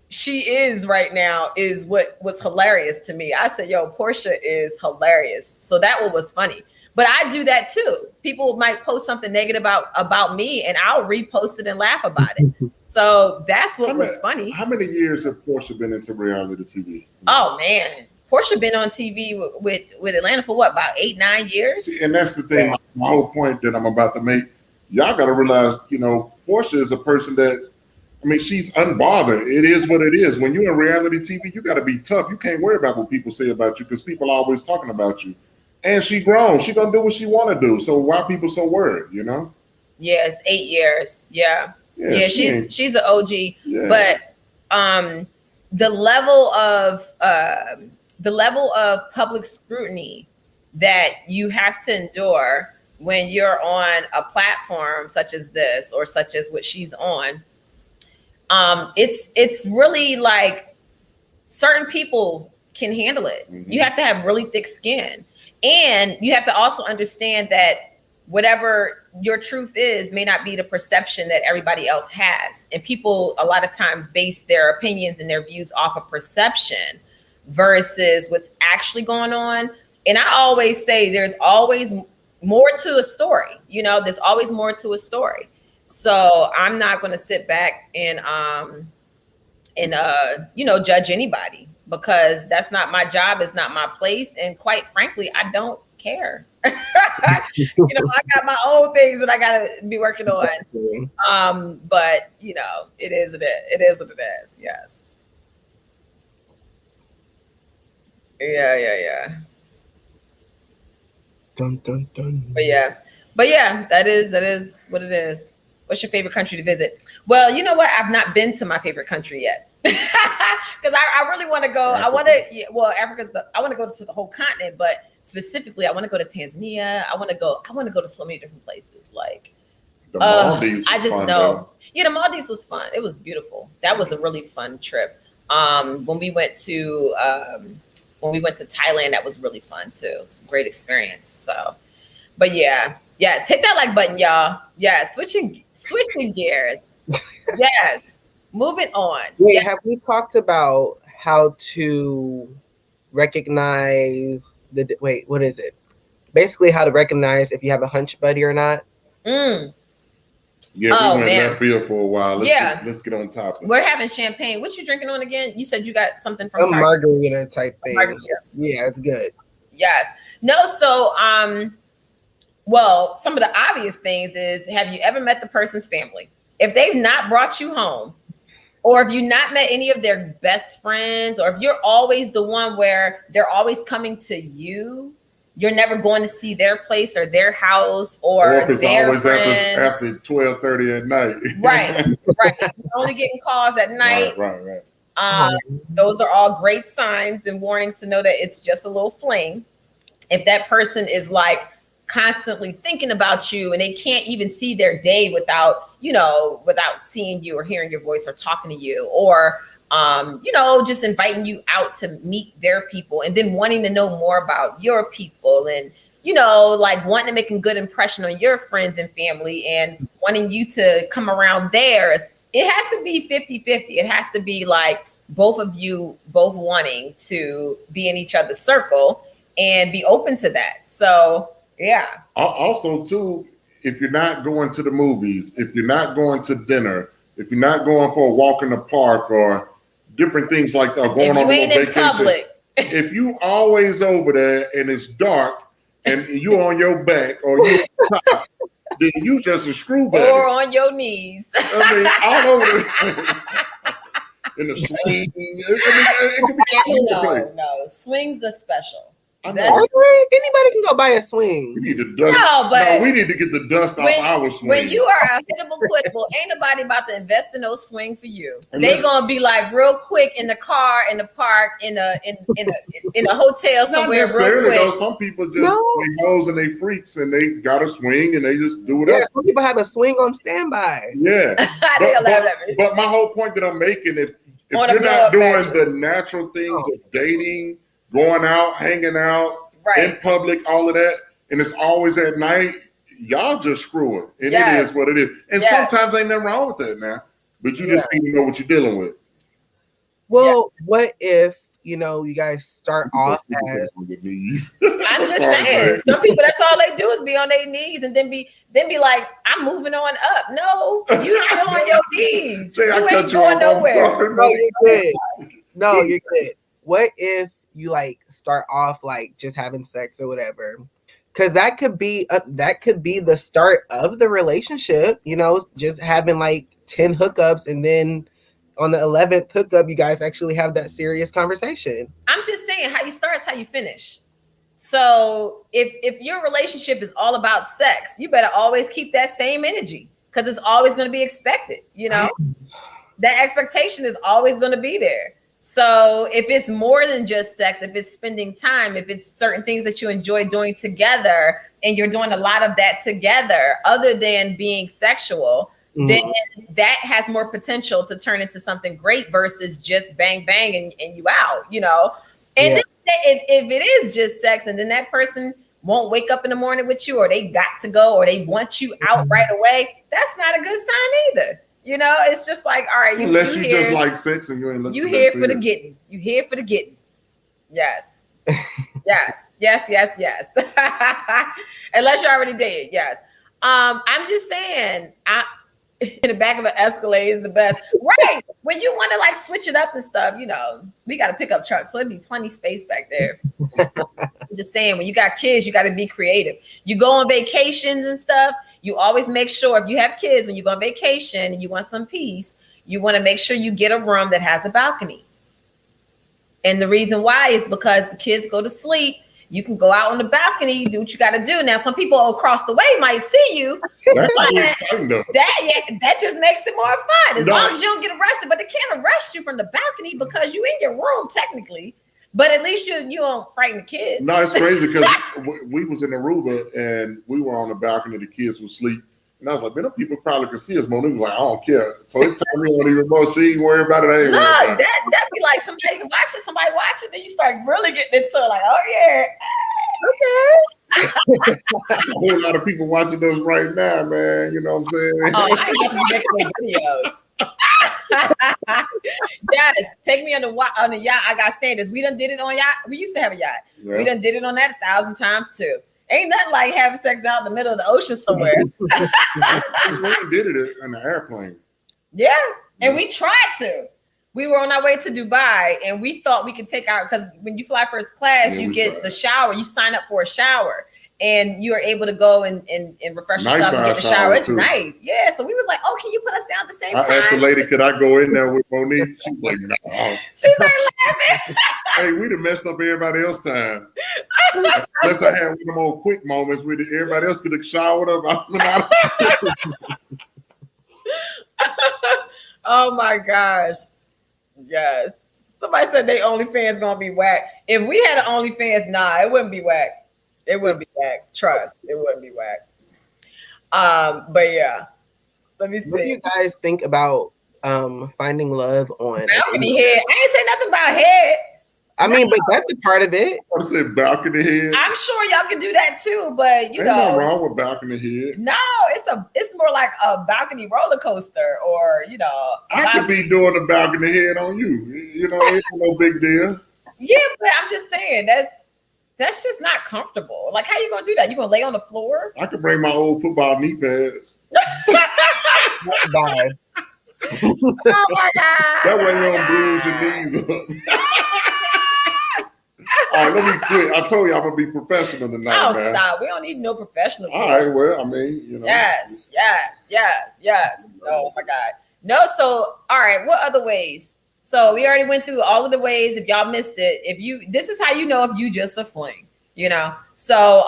she is right now is what was hilarious to me. I said, yo, Portia is hilarious. So that one was funny. But I do that too. People might post something negative about me and I'll repost it and laugh about it. So that's what was funny. How many years have Portia been into reality TV? Oh man. Portia been on TV with Atlanta for what, about 8-9 years? See, and that's the thing, my whole point that I'm about to make. Y'all got to realize, Portia is a person that, she's unbothered. It is what it is. When you're in reality TV, you got to be tough. You can't worry about what people say about you because people are always talking about you. And she grown. She gonna do what she want to do. So why people so worried? Yes, 8 years. Yeah. She's an OG. Yeah. But the level of public scrutiny that you have to endure when you're on a platform such as this or such as what she's on. It's really like certain people can handle it. Mm-hmm. You have to have really thick skin. And you have to also understand that whatever your truth is may not be the perception that everybody else has. And people a lot of times base their opinions and their views off of perception versus what's actually going on. And I always say there's always more to a story. There's always more to a story. So I'm not going to sit back and judge anybody because that's not my job. It's not my place. And quite frankly, I don't care. I got my own things that I got to be working on. But it is what it is. Yes. Yeah. Dun, dun, dun. But yeah, that is what it is. What's your favorite country to visit? Well, you know what? I've not been to my favorite country yet because I really want to go. Africa. I want to go to the whole continent, but specifically, I want to go to Tanzania. I want to go to so many different places. Like the Maldives. I just know. Yeah, the Maldives was fun. It was beautiful. That was a really fun trip. When we went to Thailand, that was really fun too. It's a great experience. So, but yeah, yes, hit that like button, y'all. Yes, switching gears. Yes, moving on. Wait, Yes. have we talked about how to recognize what is it? Basically, how to recognize if you have a hunch buddy or not. Mm. Yeah, we went left field for a while. Let's get on topic. We're having champagne. What you drinking on again? You said you got something from a margarita type thing. Margarita. Yeah, it's good. Yes. No, so well, some of the obvious things is, have you ever met the person's family? If they've not brought you home, or if you've not met any of their best friends, or if you're always the one where they're always coming to you, you're never going to see their place or their house or if it's their always friends. after 12:30 at night. Right. You're only getting calls at night. Right. Those are all great signs and warnings to know that it's just a little fling. If that person is like constantly thinking about you and they can't even see their day without seeing you or hearing your voice or talking to you, or just inviting you out to meet their people and then wanting to know more about your people and, like wanting to make a good impression on your friends and family and wanting you to come around theirs. It has to be 50-50. It has to be like both of you both wanting to be in each other's circle and be open to that. So, yeah. Also, too, if you're not going to the movies, if you're not going to dinner, if you're not going for a walk in the park or different things like that, going on a vacation, public. If you always over there and it's dark and you on your back or you top, then you just a screw bag. Or on your knees. I mean, all over in the swing. It can be all over the place. No, swings are special. Anybody can go buy a swing. We need to dust. We need to get the dust off our swing. When you are a hittable, quittable, ain't nobody about to invest in no swing for you. They gonna be like real quick in the car, in the park, in a hotel somewhere. Not necessarily, real quick. though. Some people just they hoes and they freaks and they got a swing and they just do whatever. Yeah, some people have a swing on standby. Yeah, but my whole point that I'm making, if you're not doing the natural things of dating, going out, hanging out, in public, all of that, and it's always at night, y'all just screw it. And it is what it is. And sometimes ain't nothing wrong with that now. But you just need to know what you're dealing with. Well, what if, you guys start off as on your knees? I'm just saying, some people, that's all they do is be on their knees and then be like, I'm moving on up. No, you still on your knees. Say, you I ain't going nowhere. No, you're good. No, you're good. What if you like start off like just having sex or whatever, because that could be the start of the relationship, just having like 10 hookups, and then on the 11th hookup you guys actually have that serious conversation. I'm just saying, how you start is how you finish. So if your relationship is all about sex, you better always keep that same energy, because it's always going to be expected. That expectation is always going to be there. So if it's more than just sex, if it's spending time, if it's certain things that you enjoy doing together and you're doing a lot of that together other than being sexual, then that has more potential to turn into something great versus just bang, bang and you out, And then if it is just sex and then that person won't wake up in the morning with you, or they got to go, or they want you out right away, that's not a good sign either. It's just like, all right. Unless you just like sex and you ain't looking. You here for the getting. You here for the getting. Yes. yes. Unless you already did. Yes. I'm just saying, in the back of an Escalade is the best. Right. When you want to like switch it up and stuff, we got a pickup truck, so it'd be plenty space back there. I'm just saying, when you got kids, you got to be creative. You go on vacations and stuff. You always make sure, if you have kids, when you go on vacation and you want some peace, you want to make sure you get a room that has a balcony. And the reason why is because the kids go to sleep. You can go out on the balcony, do what you got to do. Now, some people across the way might see you. That just makes it more fun. As long as you don't get arrested, but they can't arrest you from the balcony because you in your room technically. But at least you don't frighten the kids. No, it's crazy because we was in Aruba and we were on the balcony. The kids would sleep, And I was like, man, them people probably could see us. Monique was like, I don't care. So it turned me on even more. She ain't worried about it. I ain't No, worried about it. that be like somebody watching, then you start really getting into it, like, oh yeah, okay. A whole lot of people watching us right now, man. You know what I'm saying? Oh, I ain't have to be making no videos. Yes, take me on the yacht. I got standards. We done did it on yacht. We used to have a yacht. Yeah. We done did it on that 1,000 times too. Ain't nothing like having sex out in the middle of the ocean somewhere. We did it in an airplane. Yeah, and we tried to. We were on our way to Dubai, and we thought we could take our, because when you fly first class, you get the shower. You sign up for a shower, and you are able to go and refresh yourself and get the shower. It's nice. Yeah, so we was like, oh, can you put us down at the same time? I asked the lady, could I go in there with Monique? She was like, no. She's like laughing. Hey, we done messed up everybody else's time. Unless I had one of them old quick moments where everybody else could have showered up. Oh my gosh. Yes. Somebody said they OnlyFans gonna be whack. If we had an OnlyFans, nah, it wouldn't be whack. It wouldn't be whack. Trust, it wouldn't be whack. But yeah. Let me see. What do you guys think about finding love on balcony head? I ain't say nothing about head. I mean, but that's a part of it. I said balcony head. I'm sure y'all can do that too, but you ain't know, nothing wrong with balcony head. No, it's more like a balcony roller coaster, or you know, I could be doing the balcony head on you. You know, it's no big deal. Yeah, but I'm just saying that's just not comfortable. Like, how you gonna do that? You gonna lay on the floor? I could bring my old football knee pads. Bye. Oh my god! That way you don't bruise your knees up. All right, let me quit. I told you I'm gonna be professional tonight. Oh, man. stop! We don't need no professional. All right, well, I mean, you know. Yes. Oh my god! No, so all right. What other ways? So we already went through all of the ways. If y'all missed it, this is how you know if you just a fling. You know. So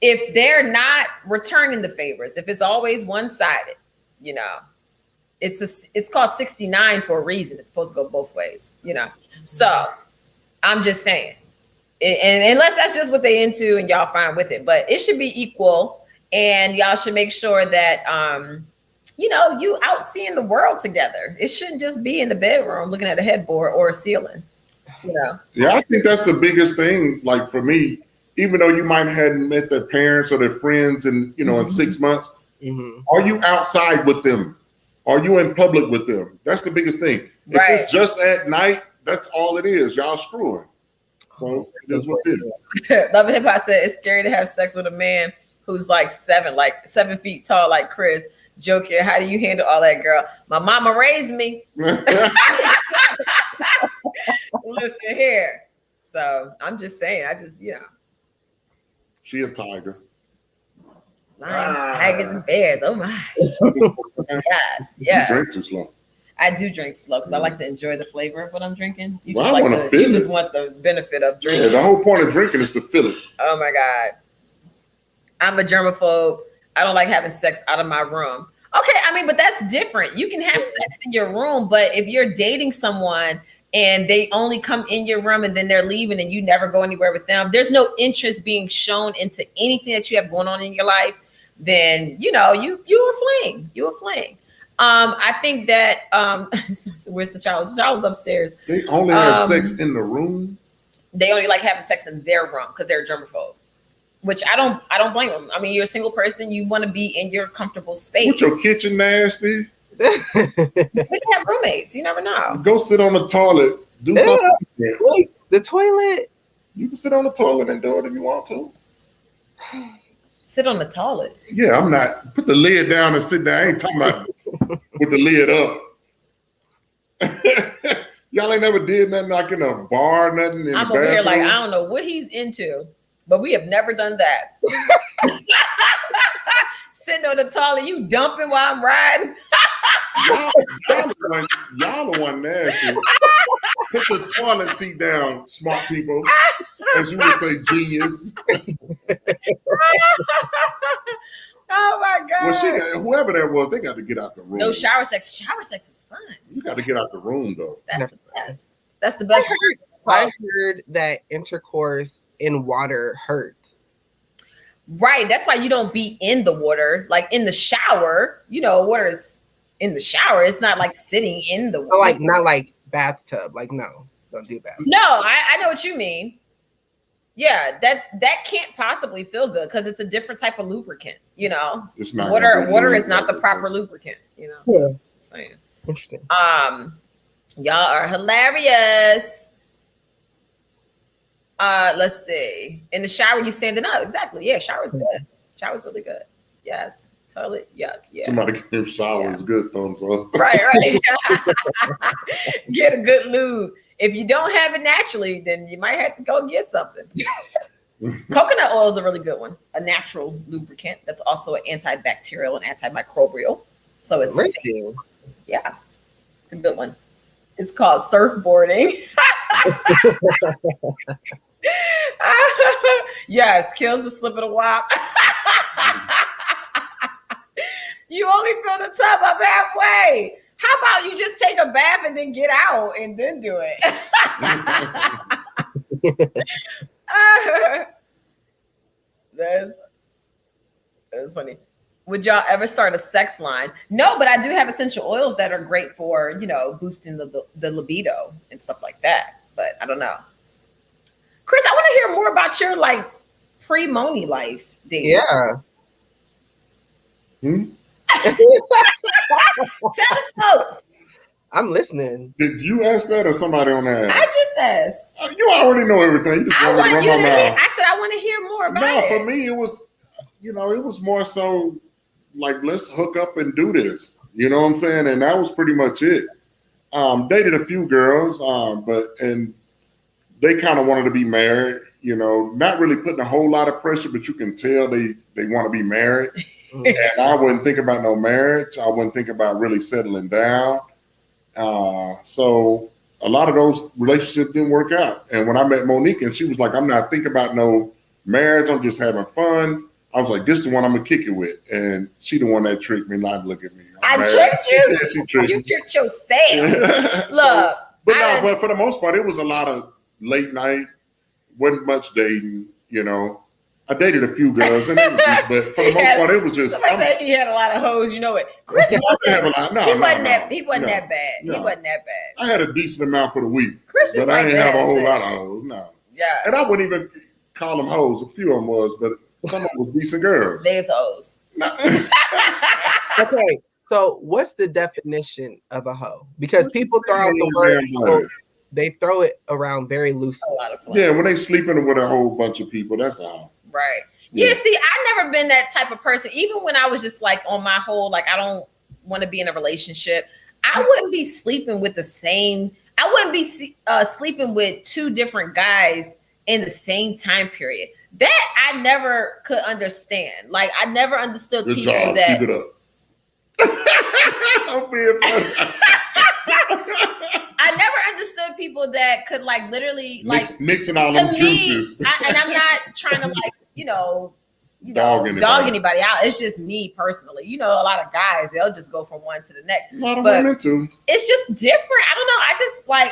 if they're not returning the favors, if it's always one-sided, you know. It's called 69 for a reason. It's supposed to go both ways, you know. So I'm just saying, and unless that's just what they into and y'all fine with it, but it should be equal, and y'all should make sure that you know, you out seeing the world together. It shouldn't just be in the bedroom looking at a headboard or a ceiling, you know. Yeah, I think that's the biggest thing. Like for me, even though you might hadn't met their parents or their friends in, you know, in 6 months, are you outside with them? Are you in public with them? That's the biggest thing. If it's just at night, that's all it is. Y'all screwing. So that's what it is. Love and Hip Hop said it's scary to have sex with a man who's like 7 feet tall, like Chris. Joking, how do you handle all that, girl? My mama raised me. Listen here. So I'm just saying, you know. She a tiger. Lions, tigers, and bears. Oh my. Yes. You drink too slow. I do drink slow because I like to enjoy the flavor of what I'm drinking. You Well, just want the benefit of drinking. Yeah, the whole point of drinking is to feel it. Oh my God. I'm a germaphobe. I don't like having sex out of my room. Okay, I mean, but that's different. You can have sex in your room, but if you're dating someone and they only come in your room and then they're leaving and you never go anywhere with them, there's no interest being shown into anything that you have going on in your life, then, you know, you a fling. You a fling. I think that, where's the child? The child's upstairs. They only have sex in the room? They only like having sex in their room because they're a germaphobe. Which I don't blame them. I mean, you're a single person. You want to be in your comfortable space. With your kitchen nasty? We can have roommates. You never know. Go sit on the toilet. Do something. Wait, the toilet? You can sit on the toilet and do it if you want to. Sit on the toilet? Yeah, I'm not. Put the lid down and sit down. I ain't talking about with the lid up. Y'all ain't never did nothing like in a bar, nothing in I'm the over here like, bathroom? I don't know what he's into, but we have never done that. Sitting on the toilet, you dumping while I'm riding. Y'all the one nasty. Put the toilet seat down, smart people. As you would say, genius. Oh my God. Well, whoever that was, they got to get out the room. No shower sex. Shower sex is fun. You got to get out the room, though. That's the best. That's the best. I heard that intercourse in water hurts. Right. That's why you don't be in the water, like in the shower. You know, water is in the shower. It's not like sitting in the water. So like not like bathtub. Like no, don't do that. No, I know what you mean. Yeah, that can't possibly feel good because it's a different type of lubricant. You know, It's not water is not the proper lubricant. You know, Yeah. saying. Interesting. Y'all are hilarious. Let's see. In the shower, you standing up. Exactly. Yeah, shower's good. Shower's really good. Yes. Toilet, yuck. Yeah. Somebody give showers good, thumbs up. Right. Get a good lube. If you don't have it naturally, then you might have to go get something. Coconut oil is a really good one. A natural lubricant that's also an antibacterial and antimicrobial. So it's safe. Yeah. It's a good one. It's called surfboarding. Yes, kills the slip of the wop. You only fill the tub up halfway. How about you just take a bath and then get out and then do it? That's funny. Would y'all ever start a sex line? No, but I do have essential oils that are great for, you know, boosting the libido and stuff like that. But I don't know. Chris, I want to hear more about your like pre-Moni life, Dave. Yeah. Tell the folks. I'm listening. Did you ask that or somebody on that? I just asked. You already know everything. You just I want want to you run to my hear. mouth. I said I want to hear more about it. No, for me, it was, you know, it was more so like, let's hook up and do this. You know what I'm saying? And that was pretty much it. Dated a few girls, and they kind of wanted to be married. You know, not really putting a whole lot of pressure, but you can tell they want to be married. And I wouldn't think about no marriage. I wouldn't think about really settling down. So a lot of those relationships didn't work out. And when I met Monique and she was like, I'm not thinking about no marriage. I'm just having fun. I was like, this is the one I'm going to kick it with. And she the one that tricked me, not look at me. I tricked you? Yeah, she tricked You me. tricked yourself. Look. But for the most part, it was a lot of late night. Wasn't much dating, you know. I dated a few girls, and but for the most part, it was just. Somebody said he had a lot of hoes. You know it. Chris wasn't that bad. He wasn't that bad. I had a decent amount for the week, Chris but I didn't have a whole lot of hoes. No. Yeah. And I wouldn't even call them hoes. A few of them was, but some of them was decent girls. There's hoes. No. Okay, so what's the definition of a hoe? Because people throw out the word hoe, they throw it around very loosely. A lot of fun. Yeah, when they sleeping with a whole bunch of people, that's all. Right. Yeah, see, I never been that type of person. Even when I was just like on my whole, like I don't want to be in a relationship, I wouldn't be sleeping with I wouldn't be sleeping with two different guys in the same time period. That I never could understand. Like I never understood Good people job. that. Keep it up. I'm being funny. I never understood people that could like literally like mixing all to them me, juices. and I'm not trying to like, Dog dog anybody out. It's just me personally. You know, a lot of guys, they'll just go from one to the next. A lot of But women too. it's just different. I don't know. I just like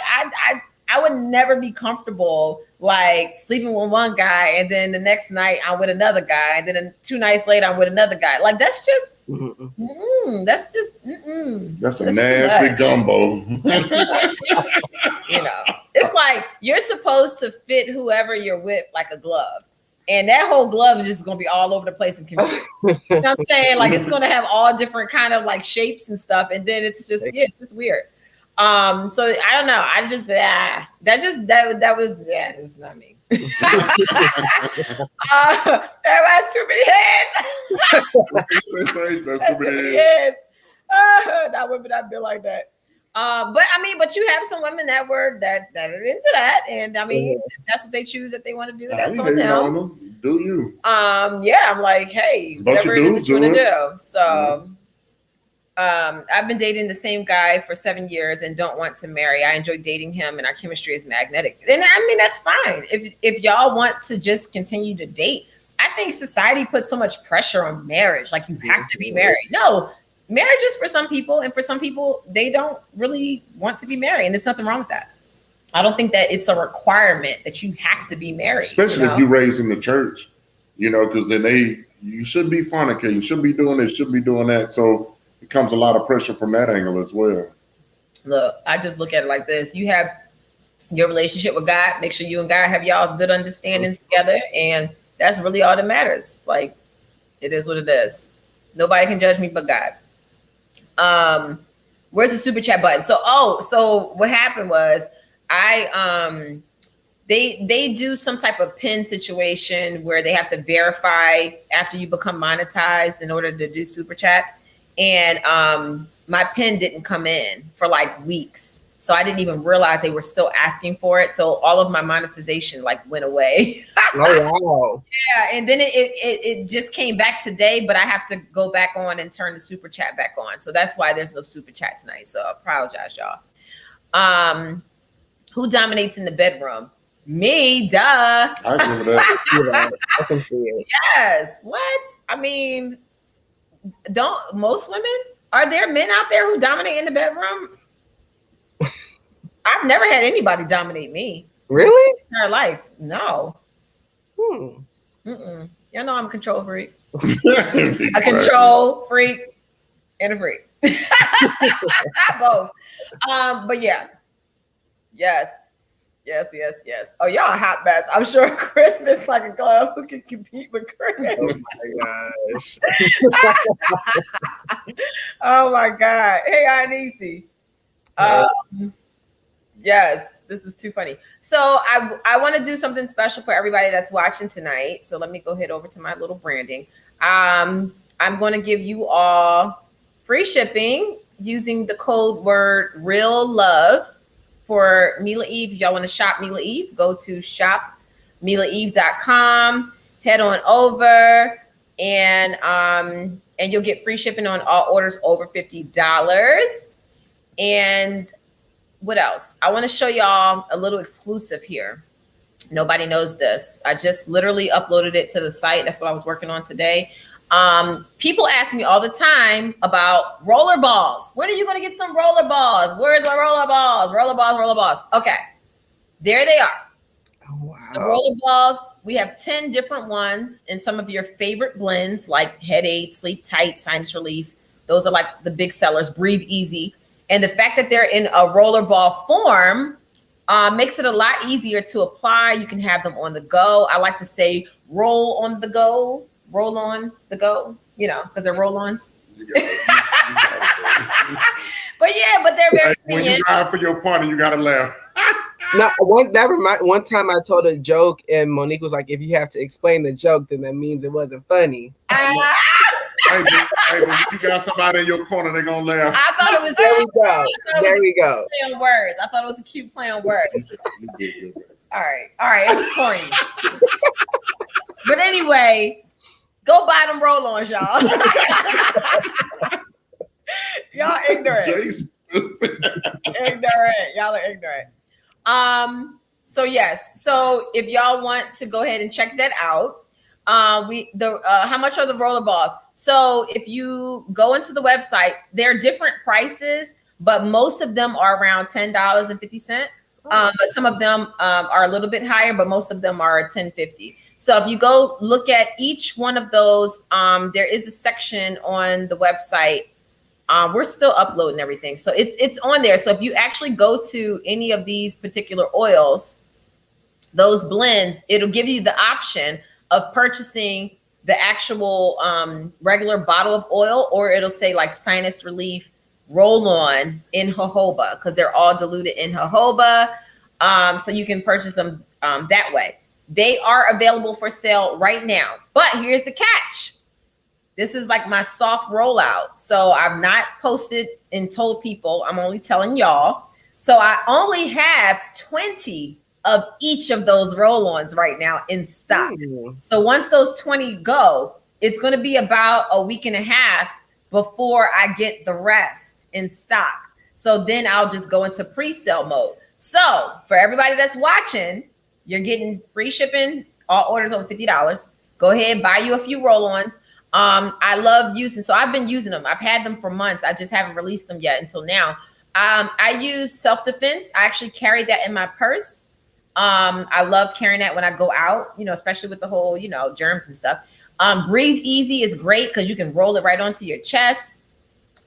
I would never be comfortable like sleeping with one guy and then the next night I'm with another guy and then 2 nights later I'm with another guy. Like that's just That's a nasty gumbo. That's too much. You know, it's like you're supposed to fit whoever you're with like a glove. And that whole glove is just gonna be all over the place and confused. You know what I'm saying? Like it's gonna have all different kind of like shapes and stuff, and then it's just it's just weird. So I don't know. I just that was it's not me. Everybody's too many heads. That's too many heads. Not women that feel like that. But you have some women that are into that, and I mean that's what they choose that they want to do. That's on them. Do you? Yeah, I'm like, hey, whatever it is that you want to do. So, I've been dating the same guy for 7 years and don't want to marry. I enjoy dating him, and our chemistry is magnetic. And I mean that's fine if y'all want to just continue to date. I think society puts so much pressure on marriage, like you have to be married. No. Marriage is for some people, and for some people, they don't really want to be married, and there's nothing wrong with that. I don't think that it's a requirement that you have to be married. Especially if you're raised in the church. you know, because then you shouldn't be fornicating, you shouldn't be doing this, shouldn't be doing that. So it comes a lot of pressure from that angle as well. Look, I just look at it like this. You have your relationship with God. Make sure you and God have y'all's good understanding together. And that's really all that matters. Like, it is what it is. Nobody can judge me but God. Where's the super chat button? So what happened was they do some type of pin situation where they have to verify after you become monetized in order to do super chat. And my pin didn't come in for like weeks. So I didn't even realize they were still asking for it. So all of my monetization like went away. Oh, wow. Yeah. And then it just came back today, but I have to go back on and turn the super chat back on. So that's why there's no super chat tonight. So I apologize, y'all. Who dominates in the bedroom? Me, duh. I agree with that. Yeah, I can see it. Yes. What? I mean, don't most women, are there men out there who dominate in the bedroom? I've never had anybody dominate me. Really? In our life. No. Hmm. Y'all know I'm a control freak. A control freak and a freak. Both. But yeah. Yes. Oh, y'all hot mess. I'm sure Christmas like a club who can compete with Chris. Oh my gosh. Oh my God. Hey, Anisi. Yes, this is too funny. So I want to do something special for everybody that's watching tonight. So let me go head over to my little branding. I'm going to give you all free shipping using the code word Real Love for Mila Eve. If y'all want to shop Mila Eve, go to shopmilaeve.com. Head on over and you'll get free shipping on all orders over $50. And what else? I want to show y'all a little exclusive here. Nobody knows this. I just literally uploaded it to the site. That's what I was working on today. People ask me all the time about roller balls. When are you going to get some roller balls? Where's my roller balls? Roller balls. Okay. There they are. Oh, wow. The roller balls, we have 10 different ones in some of your favorite blends like Headache, Sleep Tight, Sinus Relief. Those are like the big sellers. Breathe Easy. And the fact that they're in a roller ball form makes it a lot easier to apply. You can have them on the go. I like to say roll on the go, you know, because they're roll-ons. But they're very when you drive for your party, you gotta laugh. No, one time I told a joke and Monique was like, if you have to explain the joke, then that means it wasn't funny. Hey, but you got somebody in your corner, they're gonna laugh. I thought it was There we go. Play on words. I thought it was a cute play on words. All right. It was corny. But anyway, go buy them roll-ons, y'all. Y'all ignorant. Y'all are ignorant. So yes. So if y'all want to go ahead and check that out. How much are the roller balls? So if you go into the website, there are different prices, but most of them are around $10.50. But some of them are a little bit higher, but most of them are $10.50. So if you go look at each one of those, there is a section on the website. We're still uploading everything, so it's on there. So if you actually go to any of these particular oils, those blends, it'll give you the option of purchasing the actual regular bottle of oil, or it'll say like Sinus Relief Roll On in jojoba, because they're all diluted in jojoba. So you can purchase them that way. They are available for sale right now. But here's the catch. This is like my soft rollout. So I've not posted and told people. I'm only telling y'all. So I only have 20 of each of those roll-ons right now in stock. So once those 20 go, it's going to be about a week and a half before I get the rest in stock. So then I'll just go into pre-sale mode. So for everybody that's watching, you're getting free shipping, all orders over $50. Go ahead, buy you a few roll-ons. I love using, so I've been using them. I've had them for months. I just haven't released them yet until now. I use self-defense. I actually carry that in my purse. I love carrying that when I go out, especially with the whole, germs and stuff. Breathe Easy is great because you can roll it right onto your chest.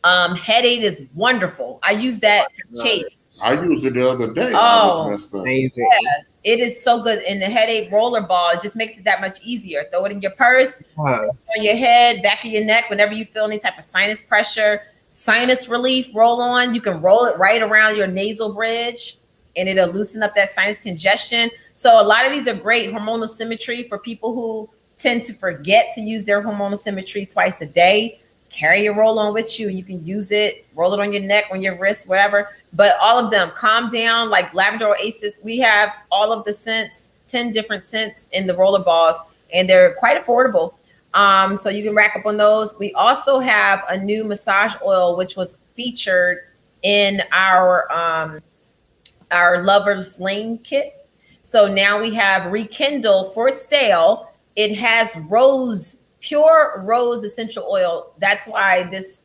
Headache is wonderful. I use that for Chase. I used it the other day. I was messed up. Amazing. Yeah, it is so good. And the headache roller ball, it just makes it that much easier. Throw it in your purse, on your head, back of your neck, whenever you feel any type of sinus pressure, sinus relief, roll on. You can roll it right around your nasal bridge and it'll loosen up that sinus congestion. So a lot of these are great hormonal symmetry for people who tend to forget to use their hormonal symmetry twice a day. Carry your roll on with you. You can use it, roll it on your neck, on your wrist, whatever. But all of them, Calm Down, like Lavender Oasis. We have all of the scents, 10 different scents in the roller balls, and they're quite affordable. So you can rack up on those. We also have a new massage oil, which was featured in our Lover's Lane kit. So now we have Rekindle for sale. It has pure rose essential oil. That's why this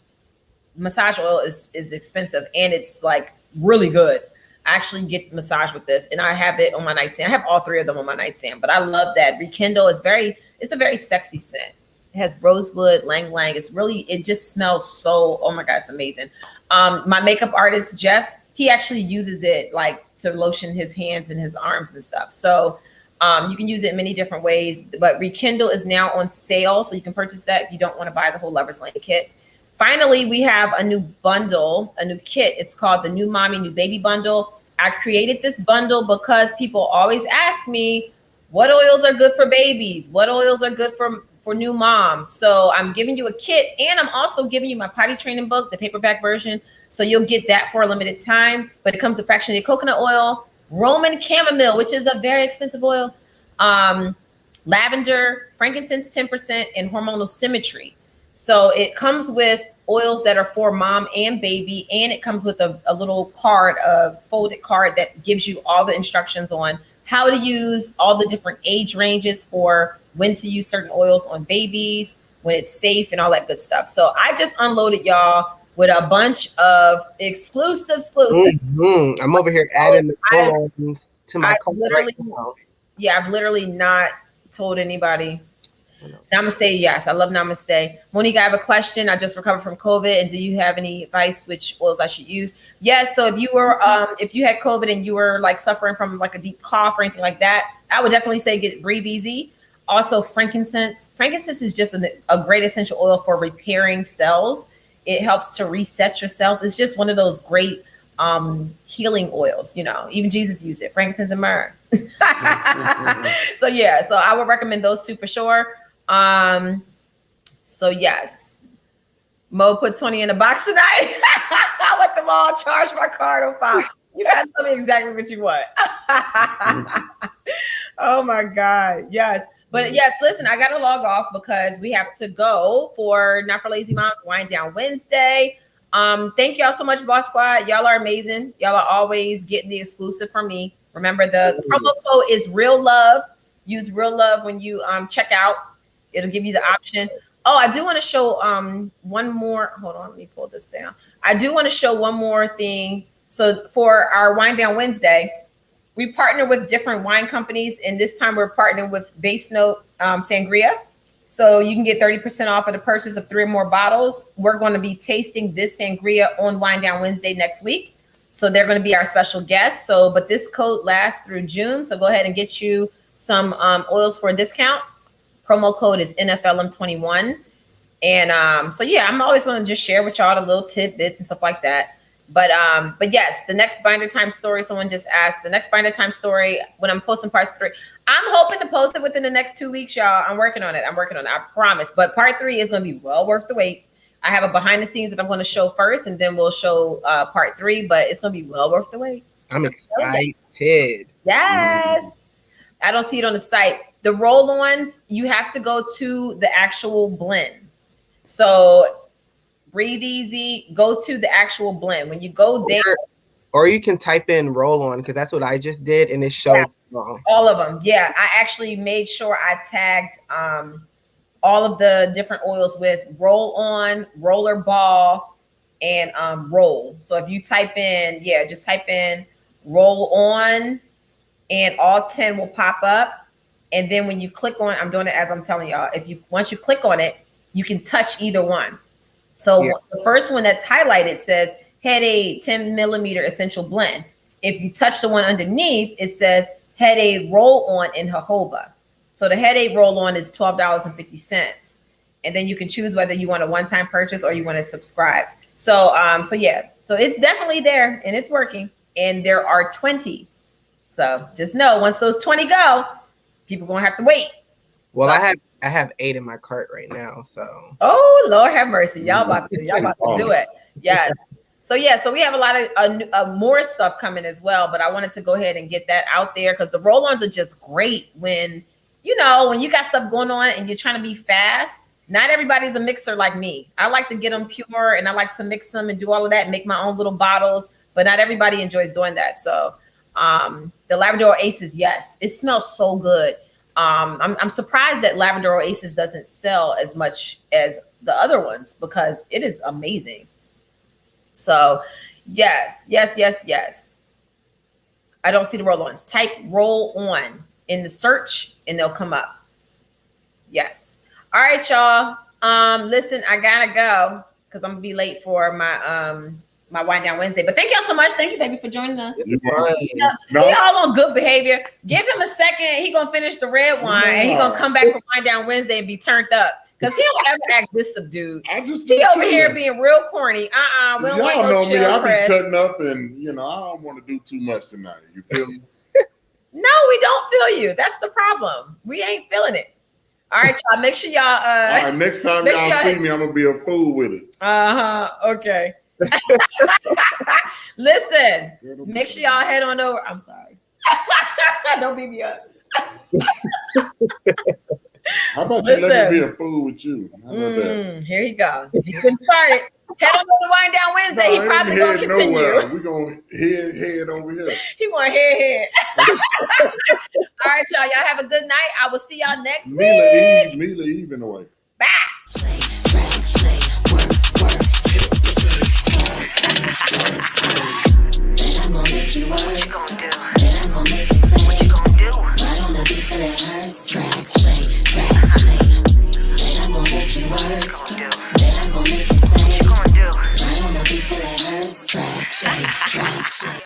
massage oil is expensive, and it's like really good. I actually get massage with this, and I have it on my nightstand. I have all three of them on my nightstand, but I love that. Rekindle is it's a very sexy scent. It has rosewood, lang lang. It just smells so, oh my God, it's amazing. My makeup artist, Jeff, he actually uses it like to lotion his hands and his arms and stuff. So you can use it in many different ways, but Rekindle is now on sale. So you can purchase that if you don't want to buy the whole Lover's Lane kit. Finally, we have a new bundle, a new kit. It's called the New Mommy, New Baby Bundle. I created this bundle because people always ask me, what oils are good for babies? What oils are good for new moms? So I'm giving you a kit, and I'm also giving you my potty training book, the paperback version. So you'll get that for a limited time, but it comes with fractionated coconut oil, Roman chamomile, which is a very expensive oil, lavender, frankincense 10%, and hormonal symmetry. So it comes with oils that are for mom and baby, and it comes with a little card, a folded card that gives you all the instructions on how to use all the different age ranges for when to use certain oils on babies, when it's safe, and all that good stuff. So I just unloaded y'all with a bunch of exclusive. Mm-hmm. I'm over here adding the oils to my cart right now. Yeah, I've literally not told anybody. Namaste, yes, I love Namaste. Monique, I have a question. I just recovered from COVID, and do you have any advice which oils I should use? Yes. So if you had COVID and you were like suffering from like a deep cough or anything like that, I would definitely say Breathe Easy. Also, frankincense. Frankincense is just a great essential oil for repairing cells. It helps to reset your cells. It's just one of those great healing oils. Even Jesus used it. Frankincense and myrrh. So I would recommend those two for sure. So yes, Mo put 20 in the box tonight. I let them all charge my card on file. You gotta tell me exactly what you want. Oh my God. Yes. But yes, listen, I gotta log off because we have to go for Not for Lazy Moms Wind Down Wednesday. Thank y'all so much, Boss Squad. Y'all are amazing. Y'all are always getting the exclusive from me. Remember, the promo code is Real Love. Use Real Love when you check out. It'll give you the option. Oh, I do want to show one more. Hold on, let me pull this down. I do want to show one more thing. So for our Wind Down Wednesday, we partner with different wine companies, and this time we're partnering with Base Note Sangria. So you can get 30% off of the purchase of 3 or more bottles. We're going to be tasting this sangria on Wind Down Wednesday next week. So they're going to be our special guests. But this code lasts through June. So go ahead and get you some oils for a discount. Promo code is NFLM21. And I'm always going to just share with y'all the little tidbits and stuff like that. But yes, the next Bindertime story, someone just asked, the next Bindertime story, when I'm posting part 3, I'm hoping to post it within the next 2 weeks, y'all. I'm working on it. I promise. But part 3 is going to be well worth the wait. I have a behind the scenes that I'm going to show first, and then we'll show part 3, but it's going to be well worth the wait. I'm excited. Yes. I don't see it on the site. The roll-ons, you have to go to the actual blend. So Breathe Easy, go to the actual blend. When you go there. Or you can type in roll on, because that's what I just did, and it showed all of them. Yeah, I actually made sure I tagged all of the different oils with roll on, roller ball, and roll. So if you type in, just type in roll on and all 10 will pop up. And then when you click on, I'm doing it as I'm telling y'all, once you click on it, you can touch either one. So the first one that's highlighted says Head Aid 10 millimeter essential blend. If you touch the one underneath, it says Head Aid roll on in jojoba. So the Head Aid roll on is $12.50. And then you can choose whether you want a one-time purchase or you want to subscribe. So it's definitely there and it's working. And there are 20. So just know once those 20 go, people gonna have to wait. Well, I have 8 in my cart right now. So Lord have mercy, y'all about to do it. Yes. So we have a lot of more stuff coming as well. But I wanted to go ahead and get that out there because the roll-ons are just great when you got stuff going on and you're trying to be fast. Not everybody's a mixer like me. I like to get them pure and I like to mix them and do all of that, make my own little bottles, but not everybody enjoys doing that. So the Labrador Aces, yes, it smells so good. I'm surprised that Labrador Aces doesn't sell as much as the other ones because it is amazing. So yes. I don't see the roll-ons. Type roll on in the search and they'll come up. Yes. All right, y'all. Listen, I gotta go because I'm gonna be late for my my wind down Wednesday. But thank y'all so much. Thank you, baby, for joining us. He all on good behavior. Give him a second. He gonna finish the red wine and he gonna come back for wind down Wednesday and be turned up. Because he don't ever act this subdued. He over here being real corny. We don't want no chill, me. I Chris. be cutting up and I don't want to do too much tonight. You feel me? No, we don't feel you. That's the problem. We ain't feeling it. All right, y'all. Make sure y'all. All right, next time y'all see me, I'm gonna be a fool with it. Okay. Listen. Make sure y'all head on over. I'm sorry. Don't beat me up. How about you let me be a fool with you? How about that? Here you go. He's been started. Head on over to Wind Down Wednesday. He probably gonna continue. We're gonna head over here. He want head. All right, y'all. Y'all have a good night. I will see y'all next week. Mila Eve in the way. Bye. I'm gonna make you work. What you gonna do? What you gonna do? Right on the beat till it hurts. Tracks.